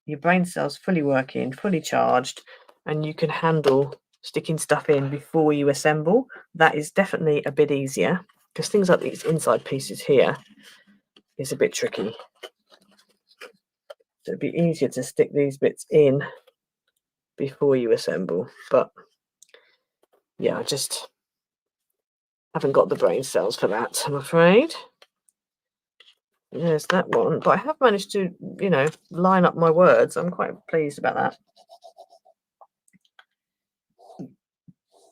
your brain cells fully working, fully charged, and you can handle sticking stuff in before you assemble, that is definitely a bit easier, because things like these inside pieces here is a bit tricky. So it'd be easier to stick these bits in before you assemble, but yeah, I just haven't got the brain cells for that, I'm afraid. There's that one, but I have managed to, you know, line up my words. I'm quite pleased about that.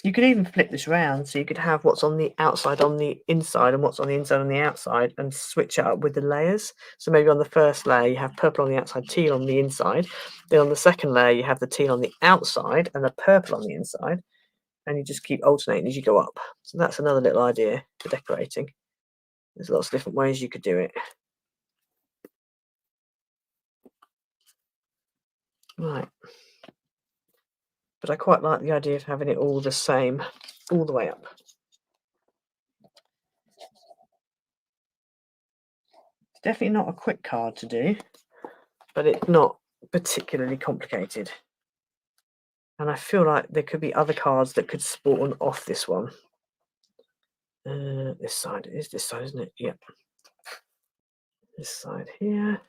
You could even flip this around, so you could have what's on the outside on the inside and what's on the inside on the outside, and switch it up with the layers. So maybe on the first layer you have purple on the outside, teal on the inside. Then on the second layer you have the teal on the outside and the purple on the inside, and you just keep alternating as you go up. So that's another little idea for decorating. There's lots of different ways you could do it. Right. But I quite like the idea of having it all the same, all the way up. It's definitely not a quick card to do, but it's not particularly complicated. And I feel like there could be other cards that could spawn off this one. This side, it is this side, isn't it? Yep. This side here.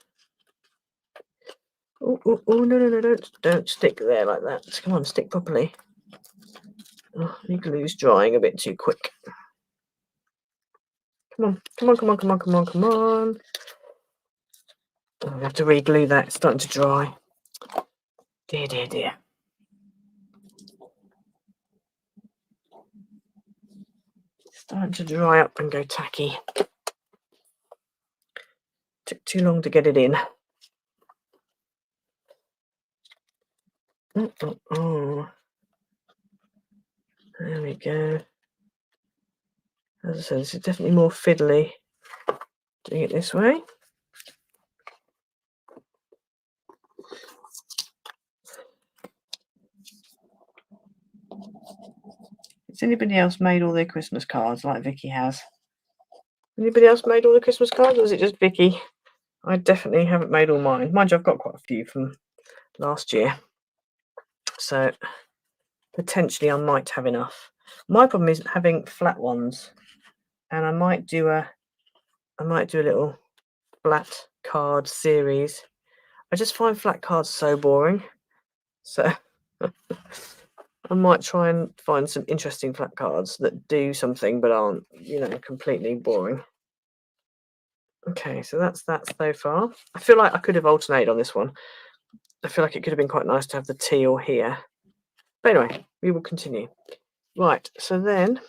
Oh, no, don't stick there like that. Come on, stick properly. Oh, your glue's drying a bit too quick. Come on. Oh, we have to re-glue that. It's starting to dry. Dear. Starting to dry up and go tacky. Took too long to get it in. Oh. There we go. As I said, this is definitely more fiddly doing it this way. Has anybody else made all their Christmas cards like Vicky has? Anybody else made all the Christmas cards, or is it just Vicky? I definitely haven't made all mine. Mind you, I've got quite a few from last year, so potentially I might have enough. My problem is having flat ones, and I might do a little flat card series. I just find flat cards so boring, so I might try and find some interesting flat cards that do something but aren't, you know, completely boring. Okay, so that's that so far. I feel like I could have alternated on this one. I feel like it could have been quite nice to have the teal here. But anyway, we will continue. Right, so then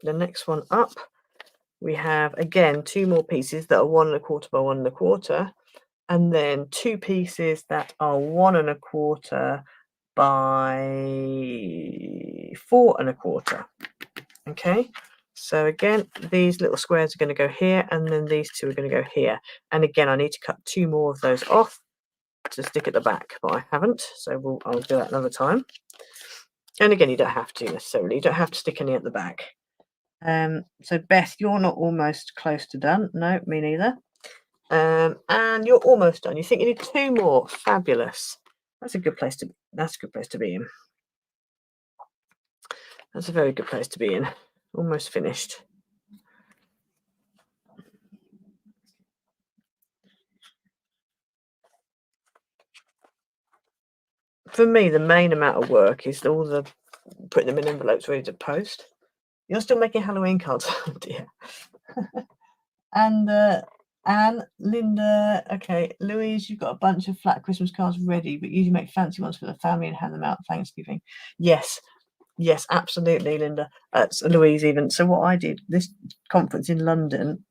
the next one up, we have again 2 more pieces that are 1 1/4 by 1 1/4, and then 2 pieces that are 1 1/4 by 4 1/4. Okay, so again, these little squares are going to go here, and then these 2 are going to go here. And again, I need to cut 2 more of those off to stick at the back, but I haven't, so I'll do that another time. And again, you don't have to necessarily. You don't have to stick any at the back. So Beth, you're not almost close to done. No, me neither. And you're almost done. You think you need 2 more. Fabulous. That's a good place to be in. That's a very good place to be in. Almost finished. For me, the main amount of work is all the putting them in envelopes ready to post. You're still making Halloween cards, oh dear. And Anne, Linda, okay, Louise, you've got a bunch of flat Christmas cards ready, but usually make fancy ones for the family and hand them out at Thanksgiving. Yes, yes, absolutely, Linda. So Louise, even. So what I did, this conference in London,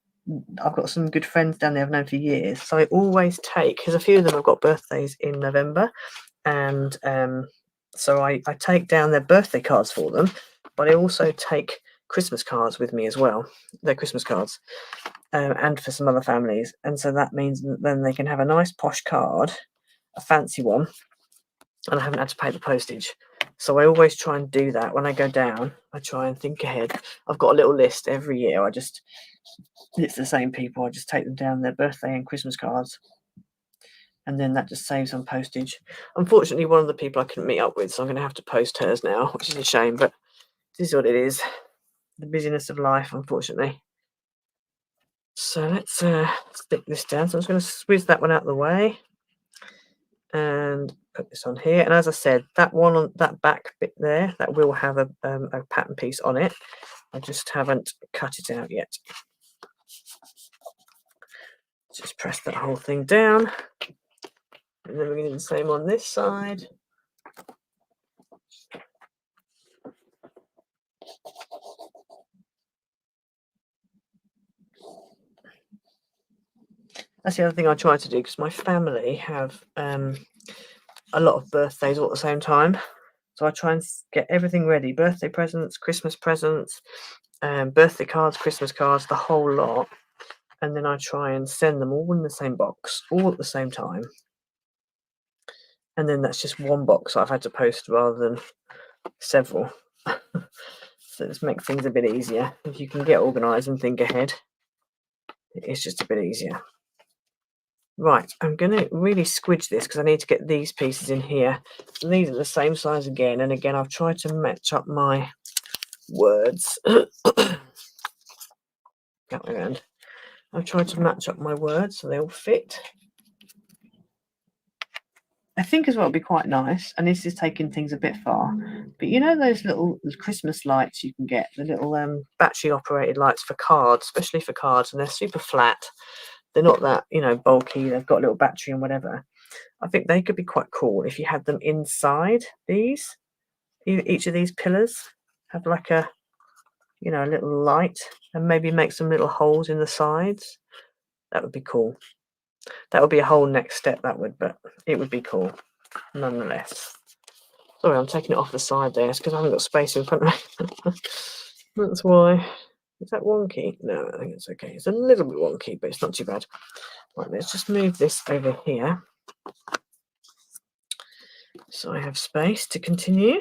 I've got some good friends down there I've known for years. So I always take, because a few of them have got birthdays in November, and so I take down their birthday cards for them, but I also take Christmas cards with me as well, their Christmas cards, and for some other families. And so that means that then they can have a nice posh card, a fancy one, and I haven't had to pay the postage. So I always try and do that when I go down. I try and think ahead. I've got a little list every year. It's the same people. I just take them down their birthday and Christmas cards, and then that just saves on postage. Unfortunately, one of the people I couldn't meet up with, so I'm going to have to post hers now, which is a shame, but this is what it is. The busyness of life, unfortunately. So let's stick this down. So I'm just going to squeeze that one out of the way and put this on here. And as I said, that one on that back bit there, that will have a pattern piece on it. I just haven't cut it out yet. Just press that whole thing down. And then we're going to do the same on this side. That's the other thing I try to do, because my family have a lot of birthdays all at the same time. So I try and get everything ready. Birthday presents, Christmas presents, birthday cards, Christmas cards, the whole lot. And then I try and send them all in the same box, all at the same time. And then that's just one box I've had to post rather than several. So this makes things a bit easier. If you can get organised and think ahead, it's just a bit easier. Right, I'm going to really squidge this because I need to get these pieces in here. And these are the same size again. And again, I've tried to match up my words. That way around. I've tried to match up my words so they all fit. I think as well it'd be quite nice, and this is taking things a bit far, but you know those little Christmas lights you can get, the little battery operated lights for cards, especially for cards, and they're super flat. They're not that, bulky. They've got a little battery and whatever. I think they could be quite cool if you had them inside these. Each of these pillars have like a little light, and maybe make some little holes in the sides. That would be cool. That would be a whole next step, that would, but it would be cool nonetheless. Sorry, I'm taking it off the side there. It's because I haven't got space in front of me. That's why. Is that wonky? No, I think it's okay. It's a little bit wonky, but it's not too bad. Right, let's just move this over here, so I have space to continue.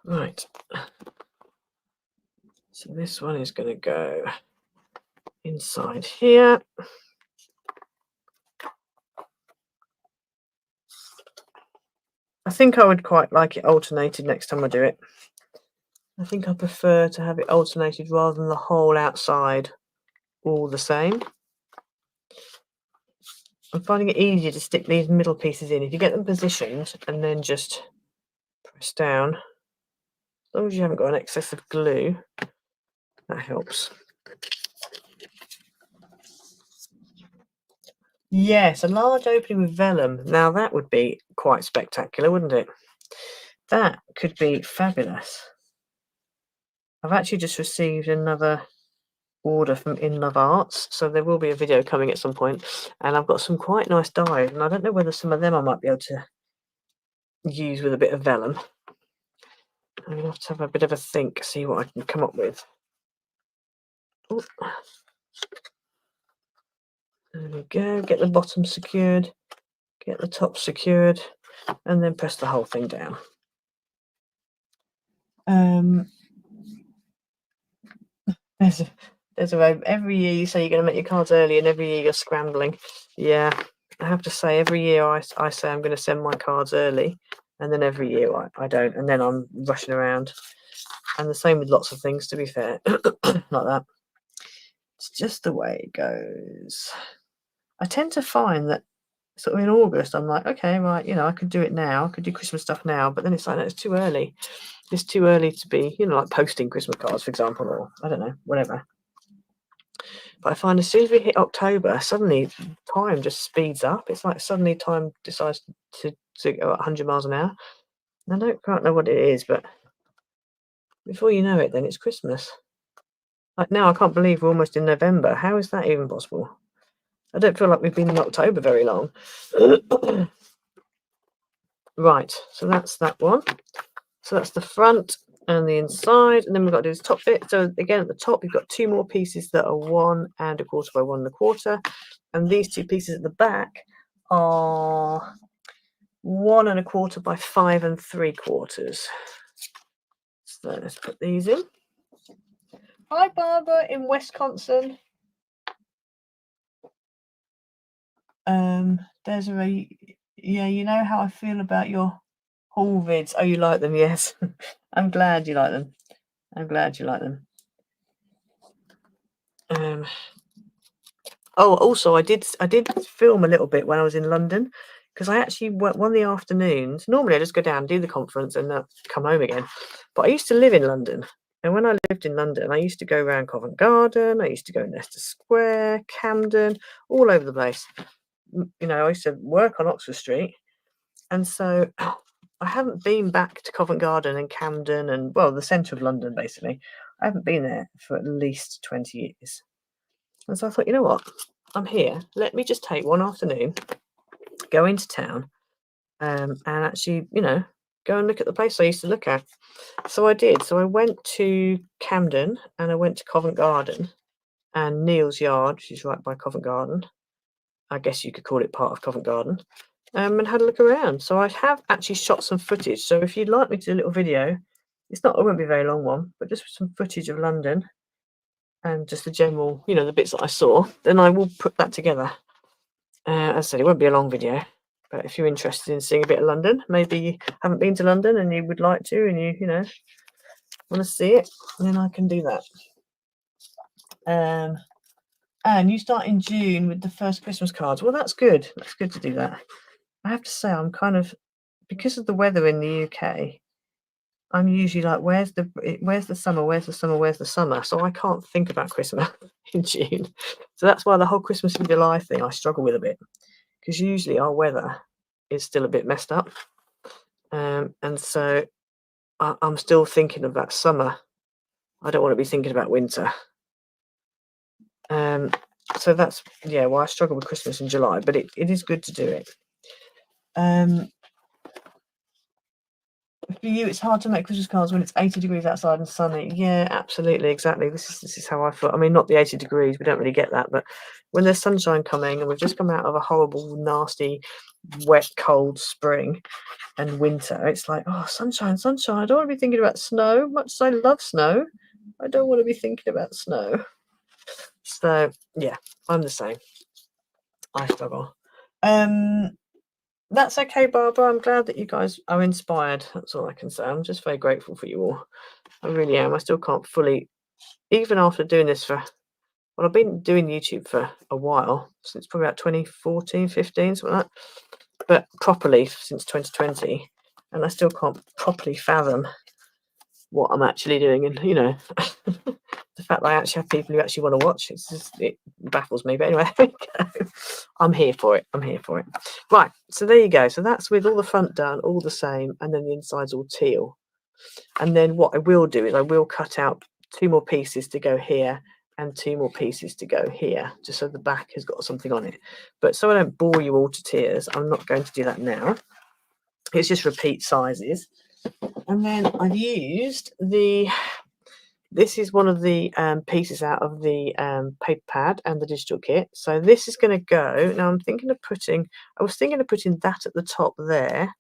Right. So this one is going to go inside here. I think I would quite like it alternated next time I do it. I think I prefer to have it alternated rather than the whole outside all the same. I'm finding it easier to stick these middle pieces in. If you get them positioned and then just press down, as long as you haven't got an excess of glue, that helps. Yes, a large opening with vellum. Now that would be quite spectacular, wouldn't it? That could be fabulous. I've actually just received another order from In Love Arts, so there will be a video coming at some point, and I've got some quite nice dies, and I don't know whether some of them I might be able to use with a bit of vellum. I'm gonna have a bit of a think, see what I can come up with. Ooh. There we go. Get the bottom secured, get the top secured, and then press the whole thing down. There's There's a every year you say you're going to make your cards early, and every year you're scrambling. Yeah, I have to say, every year I say I'm going to send my cards early, and then every year I don't, and then I'm rushing around. And the same with lots of things, to be fair, like that. It's just the way it goes. I tend to find that sort of in August, I'm like, okay, right, I could do it now. I could do Christmas stuff now, but then it's like, no, it's too early. It's too early to be, like posting Christmas cards, for example, or I don't know, whatever. But I find as soon as we hit October, suddenly time just speeds up. It's like suddenly time decides to go at 100 miles an hour. I don't quite know what it is, but before you know it, then it's Christmas. Like now, I can't believe we're almost in November. How is that even possible? I don't feel like we've been in October very long. Right, so that's that one. So that's the front and the inside, and then we've got to do this top bit. So again, at the top, you've got 2 more pieces that are 1 1/4 by 1 1/4, and these 2 pieces at the back are 1 1/4 by 5 3/4. So let's put these in. Hi, Barbara in Wisconsin. Desiree, yeah, you know how I feel about your haul vids. Oh, you like them? Yes. I'm glad you like them. I'm glad you like them. Oh, also, I did film a little bit when I was in London, because I actually one of the afternoons. Normally, I just go down, do the conference, and come home again. But I used to live in London, and when I lived in London, I used to go around Covent Garden. I used to go Leicester Square, Camden, all over the place. I used to work on Oxford Street, and so I haven't been back to Covent Garden and Camden and, well, the centre of London, basically. I haven't been there for at least 20 years. And so I thought, you know what? I'm here. Let me just take one afternoon, go into town, and actually, go and look at the place I used to look at. So I did. So I went to Camden and I went to Covent Garden and Neal's Yard, which is right by Covent Garden. I guess you could call it part of Covent Garden. And had a look around. So I have actually shot some footage. So if you'd like me to do a little video, it won't be a very long one, but just some footage of London and just the general, the bits that I saw, then I will put that together. As I said, it won't be a long video, but if you're interested in seeing a bit of London, maybe you haven't been to London and you would like to, and you want to see it, then I can do that. And you start in June with the first Christmas cards. Well, that's good. That's good to do that. I have to say, I'm kind of, because of the weather in the UK, I'm usually like, where's the summer? Where's the summer? Where's the summer? So I can't think about Christmas in June. So that's why the whole Christmas in July thing I struggle with a bit, because usually our weather is still a bit messed up. And so I'm still thinking of that summer. I don't want to be thinking about winter. So that's, why I struggle with Christmas in July, but it is good to do it. For you, it's hard to make Christmas cards when it's 80 degrees outside and sunny. Yeah, absolutely, exactly. This is how I feel. I mean, not the 80 degrees, we don't really get that, but when there's sunshine coming and we've just come out of a horrible, nasty, wet, cold spring and winter, it's like, oh, sunshine, sunshine. I don't want to be thinking about snow. Much as I love snow, I don't want to be thinking about snow. So, yeah, I'm the same. I struggle. That's okay, Barbara. I'm glad that you guys are inspired. That's all I can say. I'm just very grateful for you all. I really am. I still can't fully, even after doing this I've been doing YouTube for a while, since probably about 2014, 15, something like that, but properly since 2020, and I still can't properly fathom what I'm actually doing. And, the fact that I actually have people who actually want to watch, it baffles me. But anyway, there we go. I'm here for it. Right, so there you go. So that's with all the front done, all the same, and then the inside's all teal. And then what I will do is I will cut out 2 more pieces to go here and 2 more pieces to go here, just so the back has got something on it. But so I don't bore you all to tears, I'm not going to do that now. It's just repeat sizes. And then I've used this is one of the pieces out of the paper pad and the digital kit. So this is going to go. Now I was thinking of putting that at the top there,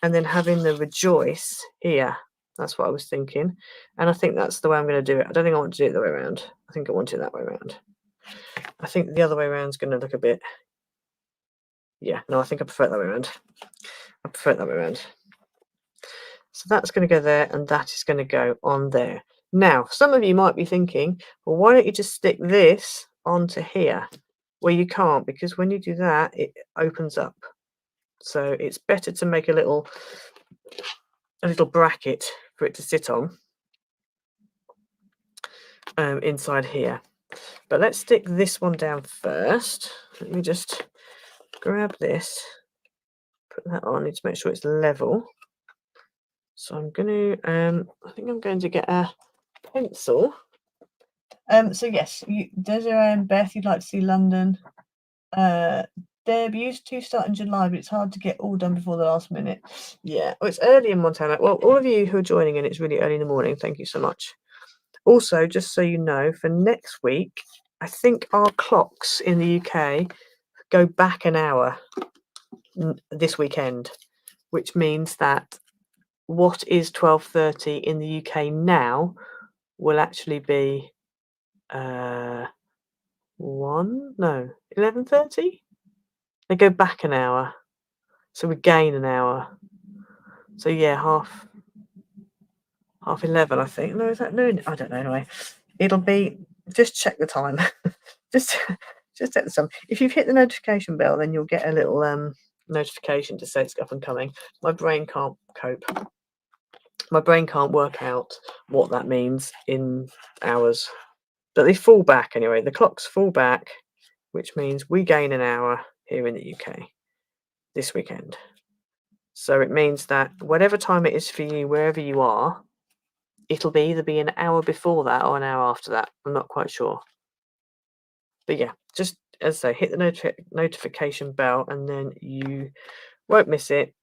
and then having the rejoice here. That's what I was thinking. And I think that's the way I'm going to do it. I don't think I want to do it the way around. I think I want it that way around. I think the other way around is going to look a bit... Yeah, no, I think I prefer it that way around. I prefer it that way around. So that's going to go there, and that is going to go on there. Now, some of you might be thinking, well, why don't you just stick this onto here? Well, you can't, because when you do that, it opens up. So it's better to make a little bracket for it to sit on inside here. But let's stick this one down first. Let me just grab this, put that on. I need to make sure it's level. So I'm going to, I think I'm going to get a pencil. So yes, Desiree and Beth, you'd like to see London. Deb used to start in July, but it's hard to get all done before the last minute. Yeah, well, it's early in Montana. Well, all of you who are joining in, it's really early in the morning. Thank you so much. Also, just so you know, for next week, I think our clocks in the UK go back an hour this weekend, which means that what is 12:30 in the UK now will actually be 11:30. They go back an hour, so we gain an hour. So yeah, half 11, I think. No, is that noon? I don't know. Anyway, it'll be. Just check the time. just check the time. If you've hit the notification bell, then you'll get a little notification to say it's up and coming. My brain can't cope. My brain can't work out what that means in hours. But they fall back anyway. The clocks fall back, which means we gain an hour here in the UK this weekend. So it means that whatever time it is for you, wherever you are, it'll either be an hour before that or an hour after that. I'm not quite sure. But yeah, just as I say, hit the notification bell and then you won't miss it.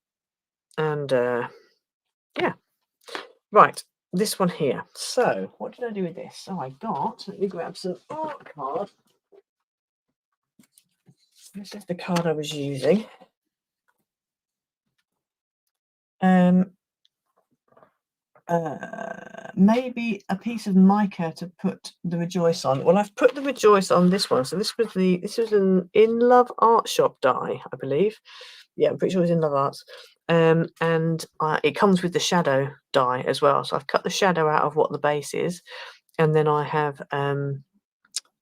And yeah. Right, this one here. So what did I do with this? So I got, let me grab some art card. This is the card I was using. Maybe a piece of mica to put the Rejoice on. Well, I've put the Rejoice on this one. So this was an In Love Art Shop die, I believe. Yeah, I'm pretty sure it's In Love Arts. And it comes with the shadow die as well. So I've cut the shadow out of what the base is, and then I have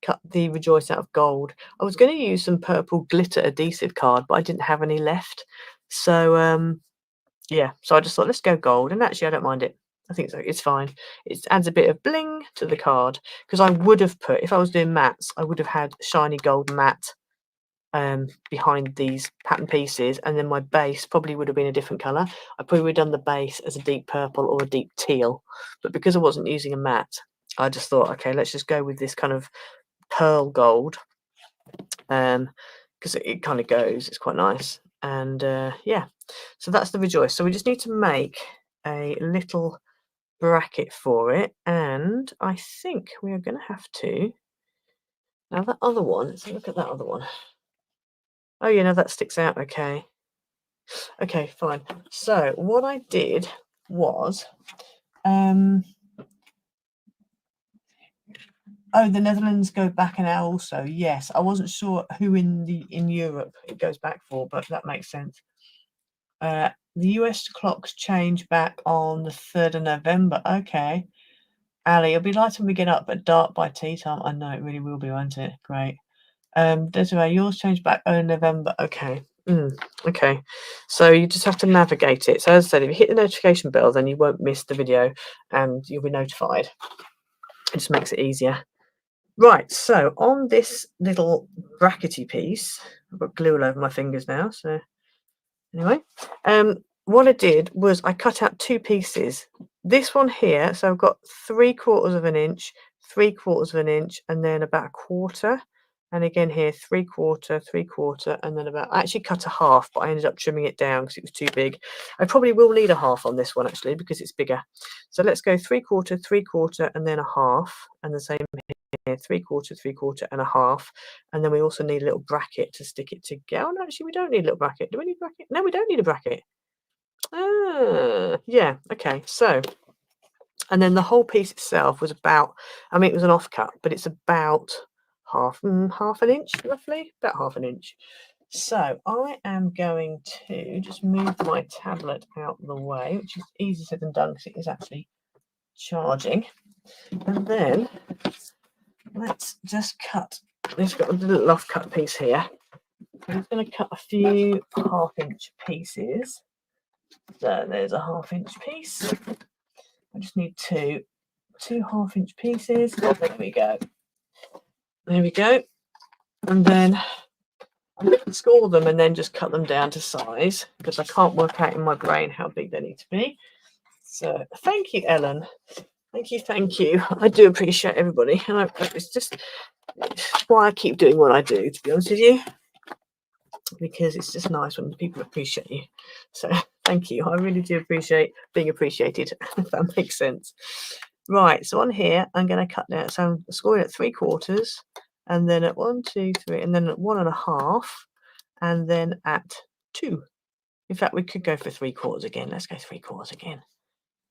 cut the Rejoice out of gold. I was going to use some purple glitter adhesive card, but I didn't have any left. So yeah, so I just thought, let's go gold. And actually, I don't mind it. I think so. It's fine. It adds a bit of bling to the card, because I would have put, if I was doing mattes, I would have had shiny gold matte behind these pattern pieces, and then my base probably would have been a different colour. I probably would have done the base as a deep purple or a deep teal. But because I wasn't using a matte, I just thought, okay, let's just go with this kind of pearl gold, because it kind of goes. It's quite nice. And yeah, so that's the Rejoice. So we just need to make a little bracket for it, and I think we are going to have to. Now that other one, let's look at that other one. Oh yeah, no, that sticks out. Okay, fine. So what I did was, oh, the Netherlands go back an hour also. Yes, I wasn't sure who in Europe it goes back for, but that makes sense. The US clocks change back on the 3rd of November. Okay. Ali, it'll be light when we get up, but dark by tea time. I know it really will be, won't it? Great. Desiree, yours changed back early November. Okay. Okay. So you just have to navigate it. So as I said, if you hit the notification bell, then you won't miss the video and you'll be notified. It just makes it easier. Right, so on this little brackety piece, I've got glue all over my fingers now, so anyway, what I did was I cut out two pieces. This one here, so I've got 3/4 of an inch, 3/4 of an inch, and then about a quarter. And again here, 3/4, 3/4, and then about, I actually cut a half, but I ended up trimming it down because it was too big. I probably will need a half on this one actually, because it's bigger. So let's go 3/4, 3/4, and then a half, and the same here, 3/4, 3/4, and a half. And then we also need a little bracket to stick it together. Oh, no, actually, we don't need a little bracket. Do we need a bracket? No, we don't need a bracket. Yeah, okay, so And then the whole piece itself was about, I mean, it was an offcut, but it's about half an inch roughly, about half an inch. So I am going to just move my tablet out of the way, which is easier said than done because it is actually charging. And then let's just cut. We've got a little offcut piece here. I'm just going to cut a few half-inch pieces. So there's a half-inch piece. I just need two half-inch pieces. Oh, there we go. There we go. And then I'm going to score them and then just cut them down to size because I can't work out in my brain how big they need to be. So thank you, Ellen. Thank you, thank you. I do appreciate everybody. And it's why I keep doing what I do, to be honest with you, because it's just nice when people appreciate you. So thank you. I really do appreciate being appreciated, if that makes sense. Right, so on here, I'm going to cut down. So I'm scoring at 3/4, and then at 1, 2, 3, and then at 1.5, and then at 2. In fact, we could go for 3/4 again. Let's go 3/4 again.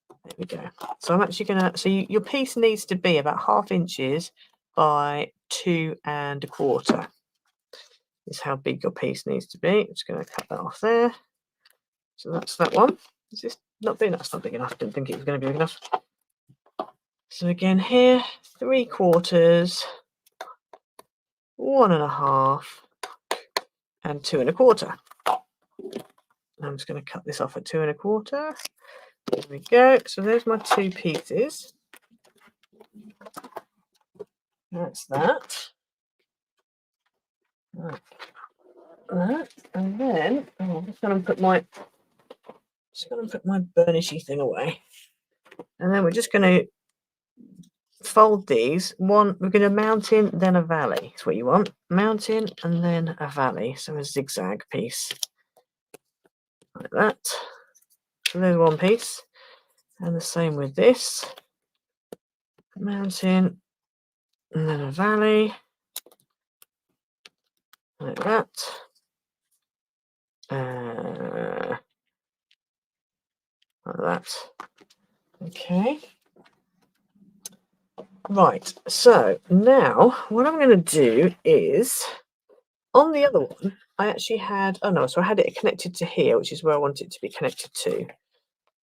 There we go. So I'm actually going to, so your piece needs to be about 1/2 inches by 2 1/4. Is how big your piece needs to be. I'm just going to cut that off there. So that's that one. Is this not big enough? That's not big enough. I didn't think it was going to be big enough. So again here, 3/4, 1.5, and 2 1/4. I'm just going to cut this off at 2 1/4. There we go. So there's my 2 pieces. That's that. That. And then I'm just going to put my burnishy thing away. And then we're just going to fold these. One, we're going to mountain, then a valley. That's what you want. Mountain and then a valley. So a zigzag piece. Like that. So there's one piece. And the same with this. Mountain and then a valley. Like that. Like that. Okay. Right. So now what I'm going to do is, on the other one, I actually had, oh no, so I had it connected to here, which is where I want it to be connected to.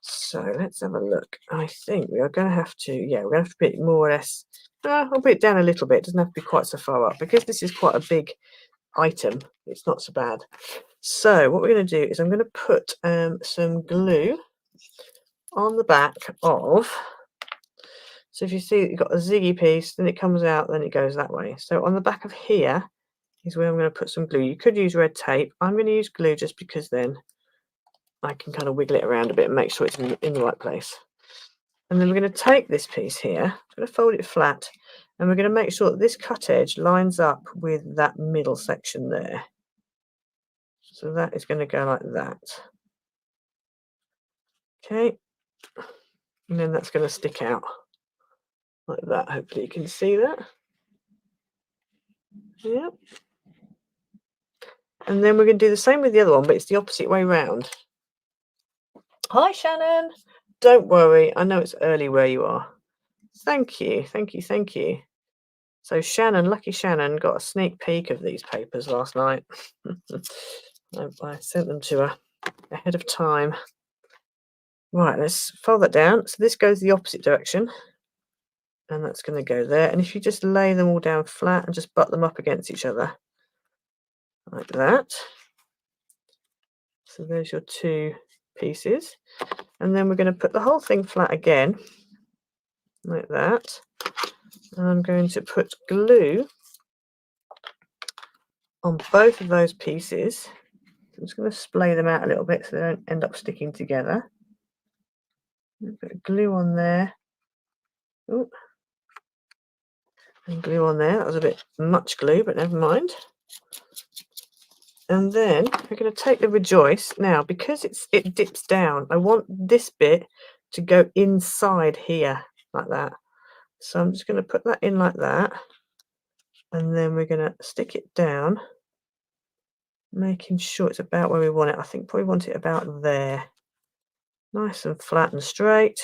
So let's have a look. I think we are going to have to, yeah, we're going to have to put it more or less, I'll put it down a little bit. It doesn't have to be quite so far up because this is quite a big item. It's not so bad. So what we're going to do is I'm going to put some glue on the back of, so if you see you've got a ziggy piece, then it comes out, then it goes that way. So on the back of here is where I'm going to put some glue. You could use red tape. I'm going to use glue just because then I can kind of wiggle it around a bit and make sure it's in the right place. And then we're going to take this piece here, I'm going to fold it flat, and we're going to make sure that this cut edge lines up with that middle section there. So that is going to go like that. Okay. And then that's going to stick out like that. Hopefully you can see that. Yeah. And then we're going to do the same with the other one, but it's the opposite way round. Hi, Shannon. Don't worry. I know it's early where you are. Thank you. Thank you. Thank you. So Shannon, lucky Shannon, got a sneak peek of these papers last night. I sent them to her ahead of time. Right, let's fold that down. So this goes the opposite direction. And that's going to go there. And if you just lay them all down flat and just butt them up against each other. Like that. So there's your 2 pieces. And then we're going to put the whole thing flat again. Like that. And I'm going to put glue on both of those pieces. I'm just going to splay them out a little bit so they don't end up sticking together. Put glue on there. Ooh. And glue on there. That was a bit much glue, but never mind. And then we're going to take the rejoice. Now, because it dips down, I want this bit to go inside here like that. So I'm just going to put that in like that. And then we're going to stick it down, making sure it's about where we want it. I think probably want it about there. Nice and flat and straight.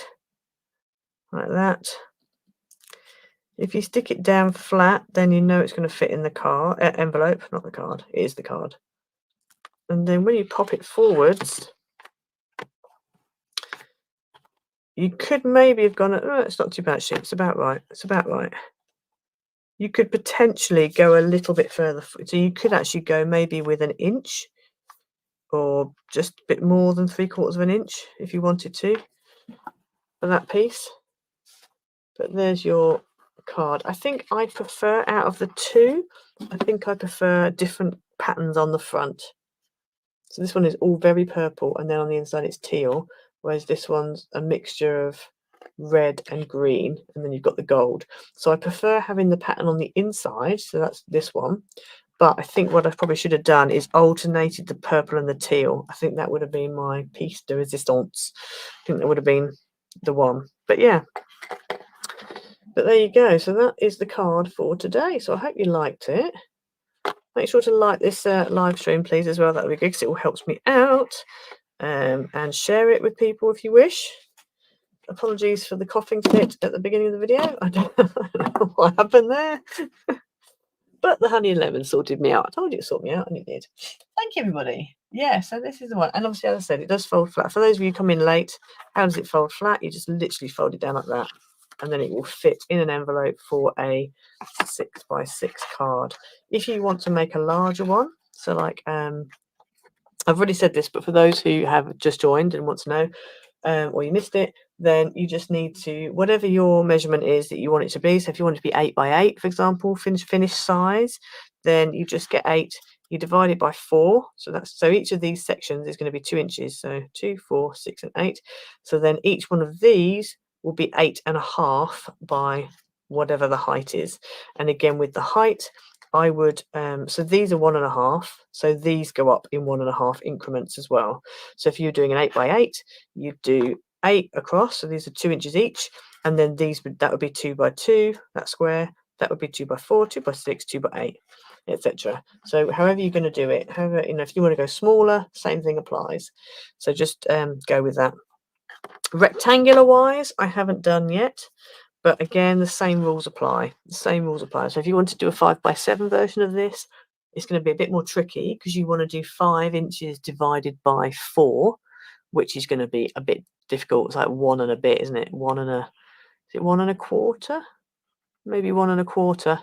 like that. If you stick it down flat, then you know it's going to fit in the card envelope, not the card. It is the card. And then when you pop it forwards, you could maybe have gone. Oh, it's not too bad, actually. It's about right. It's about right. You could potentially go a little bit further. So you could actually go maybe with an inch, or just a bit more than 3/4 of an inch if you wanted to for that piece. But there's your card. I think I prefer, out of the two, I think I prefer different patterns on the front. So this one is all very purple, and then on the inside it's teal, whereas this one's a mixture of red and green, and then you've got the gold. So I prefer having the pattern on the inside, so that's this one. But I think what I probably should have done is alternated the purple and the teal. I think that would have been my piece de resistance. I think that would have been the one. But yeah. But there you go. So that is the card for today. So I hope you liked it. Make sure to like this live stream, please, as well. That would be good, because it all helps me out. And share it with people if you wish. Apologies for the coughing fit at the beginning of the video. I don't know what happened there. But the honey and lemon sorted me out. I told you it sorted me out, and it did. Thank you, everybody. Yeah, so this is the one. And obviously, as I said, it does fold flat. For those of you who come in late, how does it fold flat? You just literally fold it down like that, and then it will fit in an envelope for a 6x6 card. If you want to make a larger one, so like I've already said this, but for those who have just joined and want to know, or you missed it, then you just need to, whatever your measurement is that you want it to be. So if you want it to be 8x8, for example, finish size, then you just get 8. You divide it by 4. So each of these sections is going to be 2 inches. So 2, 4, 6, and 8. So then each one of these will be 8.5 by whatever the height is. And again, with the height, I would, so these are 1.5, so these go up in 1.5 increments as well. So if you're doing an 8x8, you do 8 across, so these are 2 inches each, and then that would be 2x2, that square, that would be 2x4, 2x6, 2x8, etc. So however you're going to do it, however, if you want to go smaller, same thing applies. So just go with that. Rectangular wise, I haven't done yet. But again, the same rules apply. The same rules apply. So if you want to do a 5x7 version of this, it's going to be a bit more tricky, because you want to do 5 inches divided by 4, which is going to be a bit difficult. It's like 1 and a bit, isn't it? Is it 1.25? Maybe 1.25.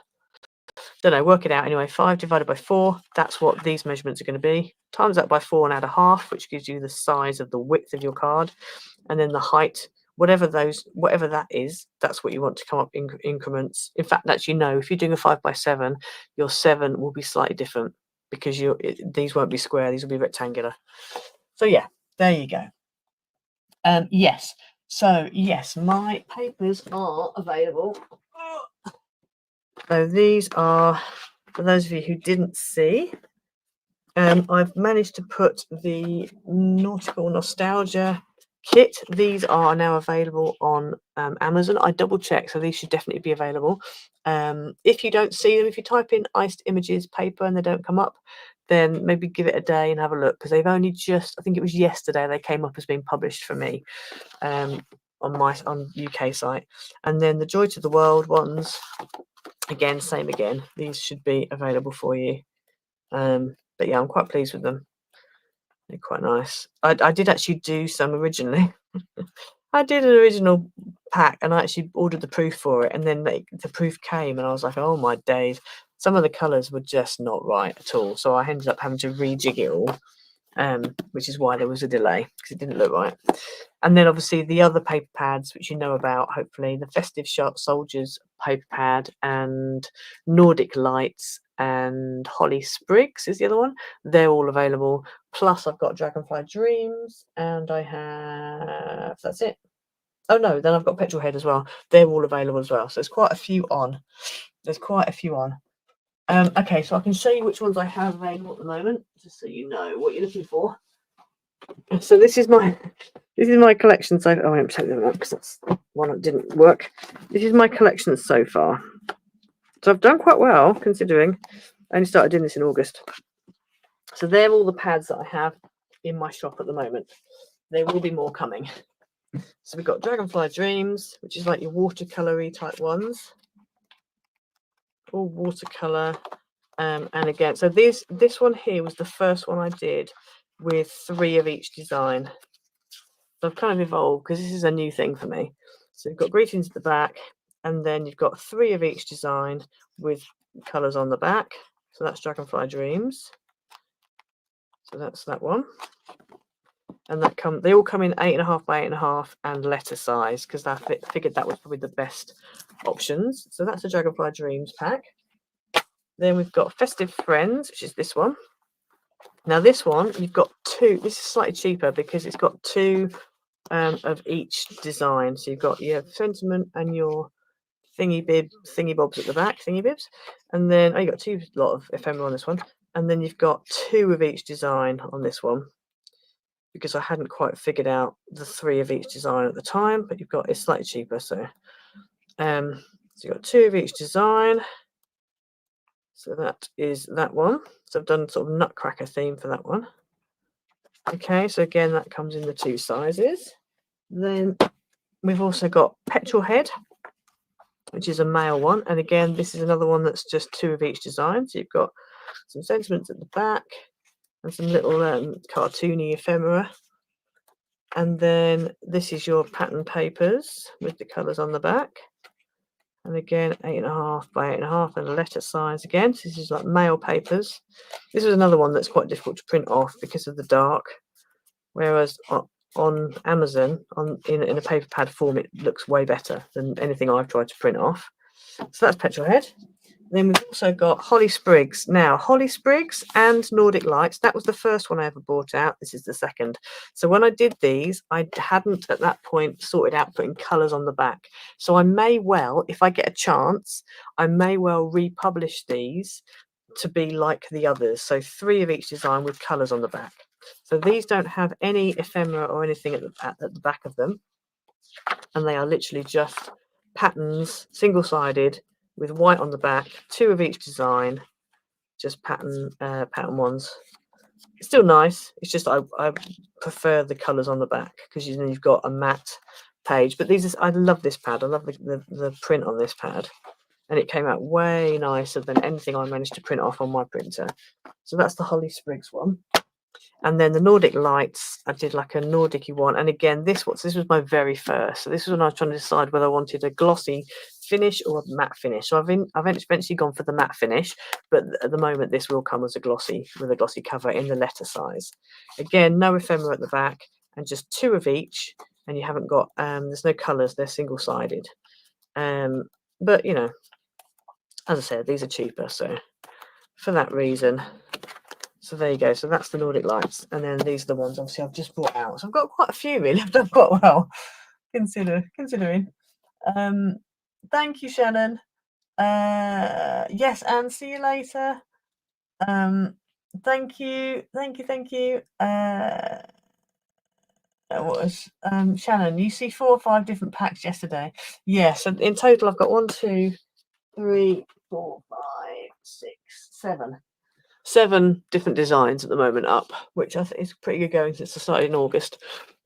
Don't know, work it out anyway. 5 divided by 4, that's what these measurements are going to be. Times that by 4 and add a half, which gives you the size of the width of your card. And then the height, whatever that is, that's what you want to come up in increments. In fact, if you're doing a 5x7, your 7 will be slightly different, because these won't be square, these will be rectangular. So yeah, there you go. Yes, so yes, my papers are available. So these are, for those of you who didn't see, I've managed to put the Nautical Nostalgia kit. These are now available on Amazon. I double checked, so these should definitely be available. If you don't see them, if you type in iced images paper and they don't come up, then maybe give it a day and have a look, because they've only just, I think it was yesterday, they came up as being published for me on UK site. And then the Joy to the World ones, again, same again. These should be available for you. But yeah, I'm quite pleased with them. They're quite nice. I did actually do some originally. I did an original pack, and I actually ordered the proof for it, and then the proof came, and I was like, oh my days. Some of the colours were just not right at all. So I ended up having to rejig it all, which is why there was a delay, because it didn't look right. And then obviously the other paper pads, which you know about, hopefully, the Festive Soldiers paper pad, and Nordic Lights, and Holly Sprigs is the other one. They're all available. Plus I've got Dragonfly Dreams, and I have, that's it. Oh no, then I've got Petrol Head as well. They're all available as well. So there's quite a few on. Okay, so I can show you which ones I have available at the moment, just so you know what you're looking for. So this is my collection. So I won't take them up, because that's one that didn't work. This is my collection so far. So I've done quite well, considering I only started doing this in August. So they're all the pads that I have in my shop at the moment. There will be more coming. So we've got Dragonfly Dreams, which is like your watercolory type ones, all watercolor. And again, so this one here was the first one I did with 3 of each design. So I've kind of evolved because this is a new thing for me. So you've got greetings at the back, and then you've got 3 of each design with colours on the back. So that's Dragonfly Dreams. So that's that one. And they all come in 8.5 by 8.5 and letter size, because I figured that was probably the best options. So that's a Dragonfly Dreams pack. Then we've got Festive Friends, which is this one. Now this one, you've got 2. This is slightly cheaper because it's got 2 of each design. So you've got your sentiment and your thingy bobs at the back, thingy bibs, and then you got 2 lot of ephemera on this one, and then you've got 2 of each design on this one, because I hadn't quite figured out the 3 of each design at the time. But it's slightly cheaper, so you've got 2 of each design. So that is that one. So I've done sort of Nutcracker theme for that one. Okay, so again that comes in the 2 sizes. Then we've also got Petrol Head, which is a male one, and again this is another one that's just 2 of each design. So you've got some sentiments at the back and some little cartoony ephemera, and then this is your pattern papers with the colours on the back, and again 8.5 by 8.5 and letter size again. So this is like male papers. This is another one that's quite difficult to print off because of the dark, whereas on Amazon in a paper pad form it looks way better than anything I've tried to print off. So that's Petrol Head. Then we've also got Holly Sprigs. Now, Holly Sprigs and Nordic Lights, that was the first one I ever bought out. This is the second. So when I did these, I hadn't at that point sorted out putting colours on the back. So I may well, if I get a chance, I may well republish these to be like the others. So 3 of each design with colours on the back. So these don't have any ephemera or anything at the back of them. And they are literally just patterns, single-sided, with white on the back, 2 of each design, just pattern ones. It's still nice. It's just I prefer the colours on the back, because you've got a matte page. But I love this pad. I love the print on this pad, and it came out way nicer than anything I managed to print off on my printer. So that's the Holly Sprigs one. And then the Nordic Lights, I did like a Nordic-y one. And again, this was my very first. So this was when I was trying to decide whether I wanted a glossy finish or a matte finish. So I've eventually gone for the matte finish, but at the moment this will come as a glossy, with a glossy cover in the letter size. Again, no ephemera at the back, and just 2 of each. And you haven't got there's no colours; they're single-sided. But as I said, these are cheaper, so for that reason. So there you go. So that's the Nordic Lights, and then these are the ones obviously I've just brought out. So I've got quite a few really. I've done quite well, considering. Thank you, Shannon. Yes, and see you later. Thank you. What was Shannon? You see 4 or 5 different packs yesterday. Yes, and in total I've got 1, 2, 3, 4, 5, 6, 7. 7 different designs at the moment up, which I think is pretty good going since I started in August.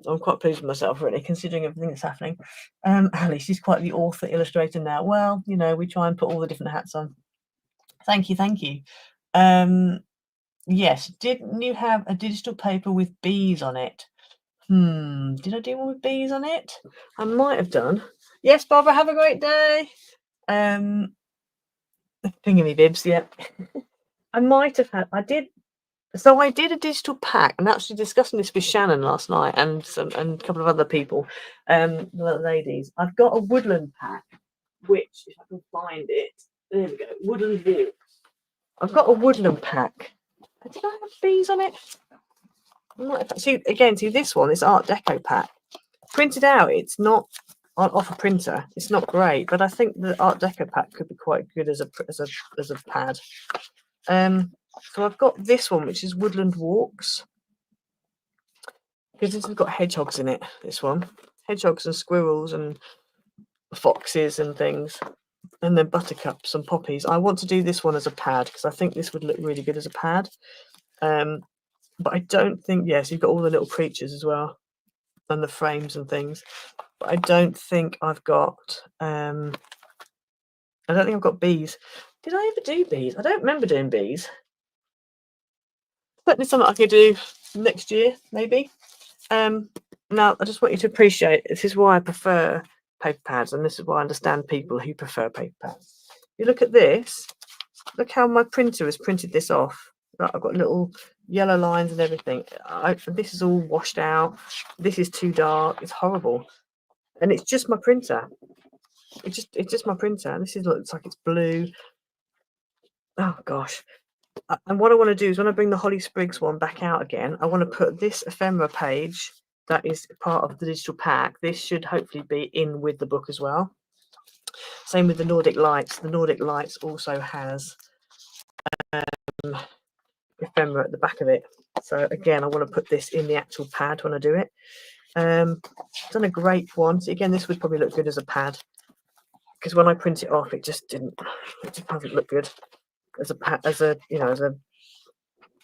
I'm quite pleased with myself, really, considering everything that's happening. Ali, she's quite the author illustrator now. Well, we try and put all the different hats on. Thank you. Yes, didn't you have a digital paper with bees on it? Did I do one with bees on it? I might have done. Yes, Barbara, have a great day. Thingy bibs, yeah. I might have had. So I did a digital pack, and actually discussing this with Shannon last night, and a couple of other people, the ladies. I've got a woodland pack, which, if I can find it, there we go. Woodland Walks. I've got a woodland pack. Did I have bees on it? See this one, this Art Deco pack. Printed out, it's not off a printer. It's not great, but I think the Art Deco pack could be quite good as a pad. So I've got this one, which is Woodland Walks, because this has got hedgehogs in it. This one, hedgehogs and squirrels and foxes and things, and then buttercups and poppies. I want to do this one as a pad because I think this would look really good as a pad. But I don't think. Yes, you've got all the little creatures as well. and the frames and things. But I don't think I've got bees. Did I ever do bees? I don't remember doing bees. Certainly something I could do next year, maybe. Now, I just want you to appreciate, this is why I prefer paper pads, and this is why I understand people who prefer paper pads. You look at this, look how my printer has printed this off. Right, I've got little yellow lines and everything. This is all washed out. This is too dark. It's horrible. And it's just my printer. It's just my printer. This looks like it's blue. Oh gosh. And what I want to do is when I bring the Holly Spriggs one back out again, I want to put this ephemera page that is part of the digital pack. This should hopefully be in with the book as well. Same with the Nordic Lights. The Nordic Lights also has ephemera at the back of it. So again, I want to put this in the actual pad when I do it. Done a grape one. So again, this would probably look good as a pad, because when I print it off, it just doesn't look good as a pad,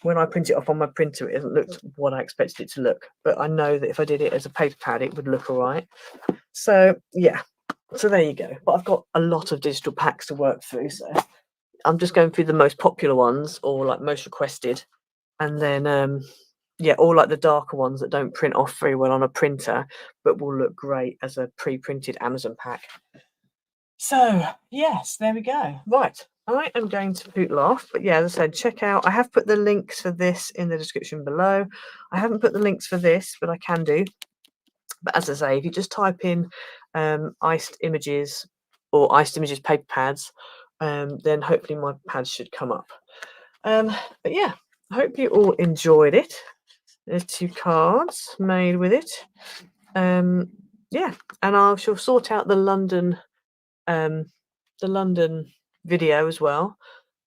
when I print it off on my printer, it hasn't looked what I expected it to look. But I know that if I did it as a paper pad, it would look all right. So yeah, so there you go. But I've got a lot of digital packs to work through, so I'm just going through the most popular ones, or like most requested, and then yeah, all like the darker ones that don't print off very well on a printer, but will look great as a pre-printed Amazon pack. So yes, there we go. Right, I am going to poodle off, but yeah, as I said, check out. I have put the links for this in the description below. I haven't put the links for this, but I can do. But as I say, if you just type in iced images or iced images paper pads, then hopefully my pads should come up. But yeah, I hope you all enjoyed it. There's 2 cards made with it. Yeah, and I shall sort out the London video as well.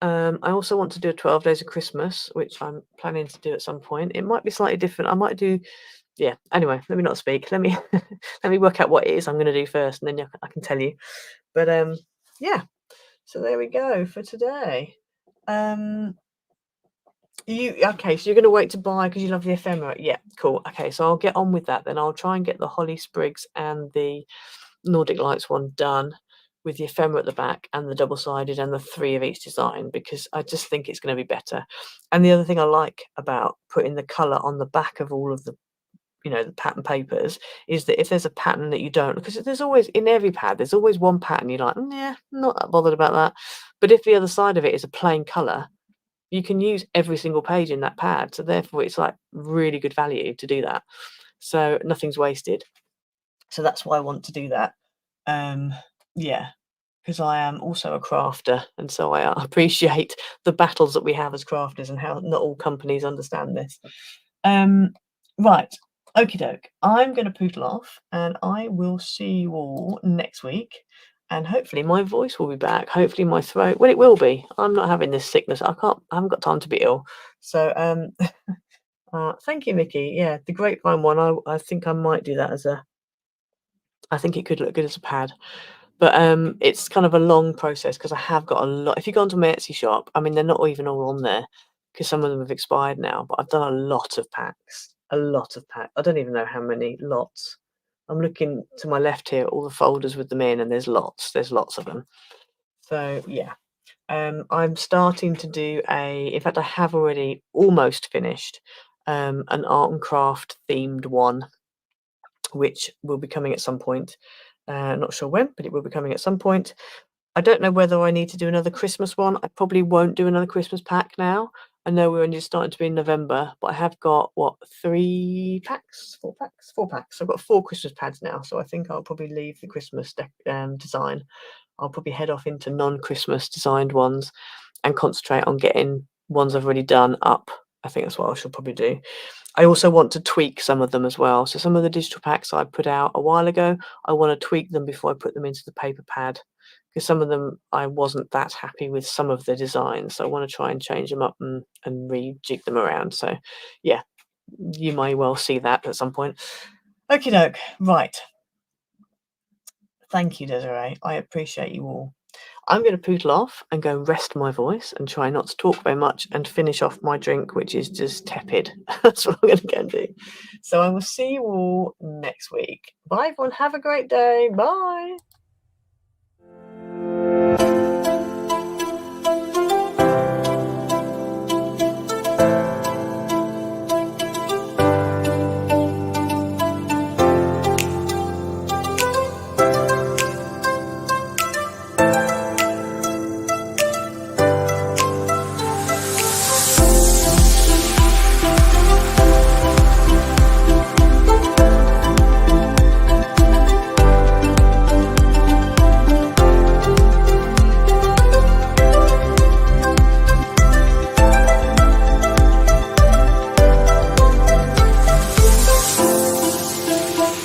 I also want to do a 12 Days of Christmas, which I'm planning to do at some point. It might be slightly different. I might do, yeah. Anyway, let me not speak. Let me let me work out what it is I'm going to do first, and then I can tell you. But yeah. So there we go for today. Okay? So you're going to wait to buy because you love the ephemera. Yeah, cool. Okay, so I'll get on with that then. I'll try and get the Holly Spriggs and the Nordic Lights one done with the ephemera at the back and the double-sided and the 3 of each design, because I just think it's going to be better. And the other thing I like about putting the colour on the back of all of the, the pattern papers, is that if there's a pattern that you don't, because there's always, in every pad, there's always one pattern you're like, yeah, not that bothered about that. But if the other side of it is a plain colour, you can use every single page in that pad. So therefore, it's like really good value to do that. So nothing's wasted. So that's why I want to do that. Yeah, because I am also a crafter, and so I appreciate the battles that we have as crafters and how not all companies understand this. Right, okie doke. I'm going to poodle off, and I will see you all next week. And hopefully my voice will be back. Hopefully my throat. Well, it will be. I'm not having this sickness. I haven't got time to be ill. So thank you, Mickey. Yeah, the grapevine one. I think I might do that as a. I think it could look good as a pad. But it's kind of a long process because I have got a lot. If you go onto my Etsy shop, I mean, they're not even all on there because some of them have expired now. But I've done a lot of packs, a lot of packs. I don't even know how many lots. I'm looking to my left here, all the folders with them in, and there's lots. There's lots of them. So yeah, I'm starting to do in fact, I have already almost finished an art and craft themed one, which will be coming at some point. Not sure when, but it will be coming at some point. I don't know whether I need to do another Christmas one. I probably won't do another Christmas pack now. I know we're only starting to be in November, but I have got, what, 3 packs? 4 packs? 4 packs. I've got 4 Christmas pads now, so I think I'll probably leave the Christmas design. I'll probably head off into non-Christmas designed ones and concentrate on getting ones I've already done up. I think that's what I should probably do. I also want to tweak some of them as well. So some of the digital packs I put out a while ago, I want to tweak them before I put them into the paper pad, because some of them I wasn't that happy with some of the designs. So I want to try and change them up and rejig them around. So yeah, you may well see that at some point. Okie doke. Right. Thank you, Desiree. I appreciate you all. I'm going to poodle off and go rest my voice and try not to talk very much and finish off my drink, which is just tepid. That's what I'm going to go and do. So I will see you all next week. Bye, everyone. Have a great day. Bye.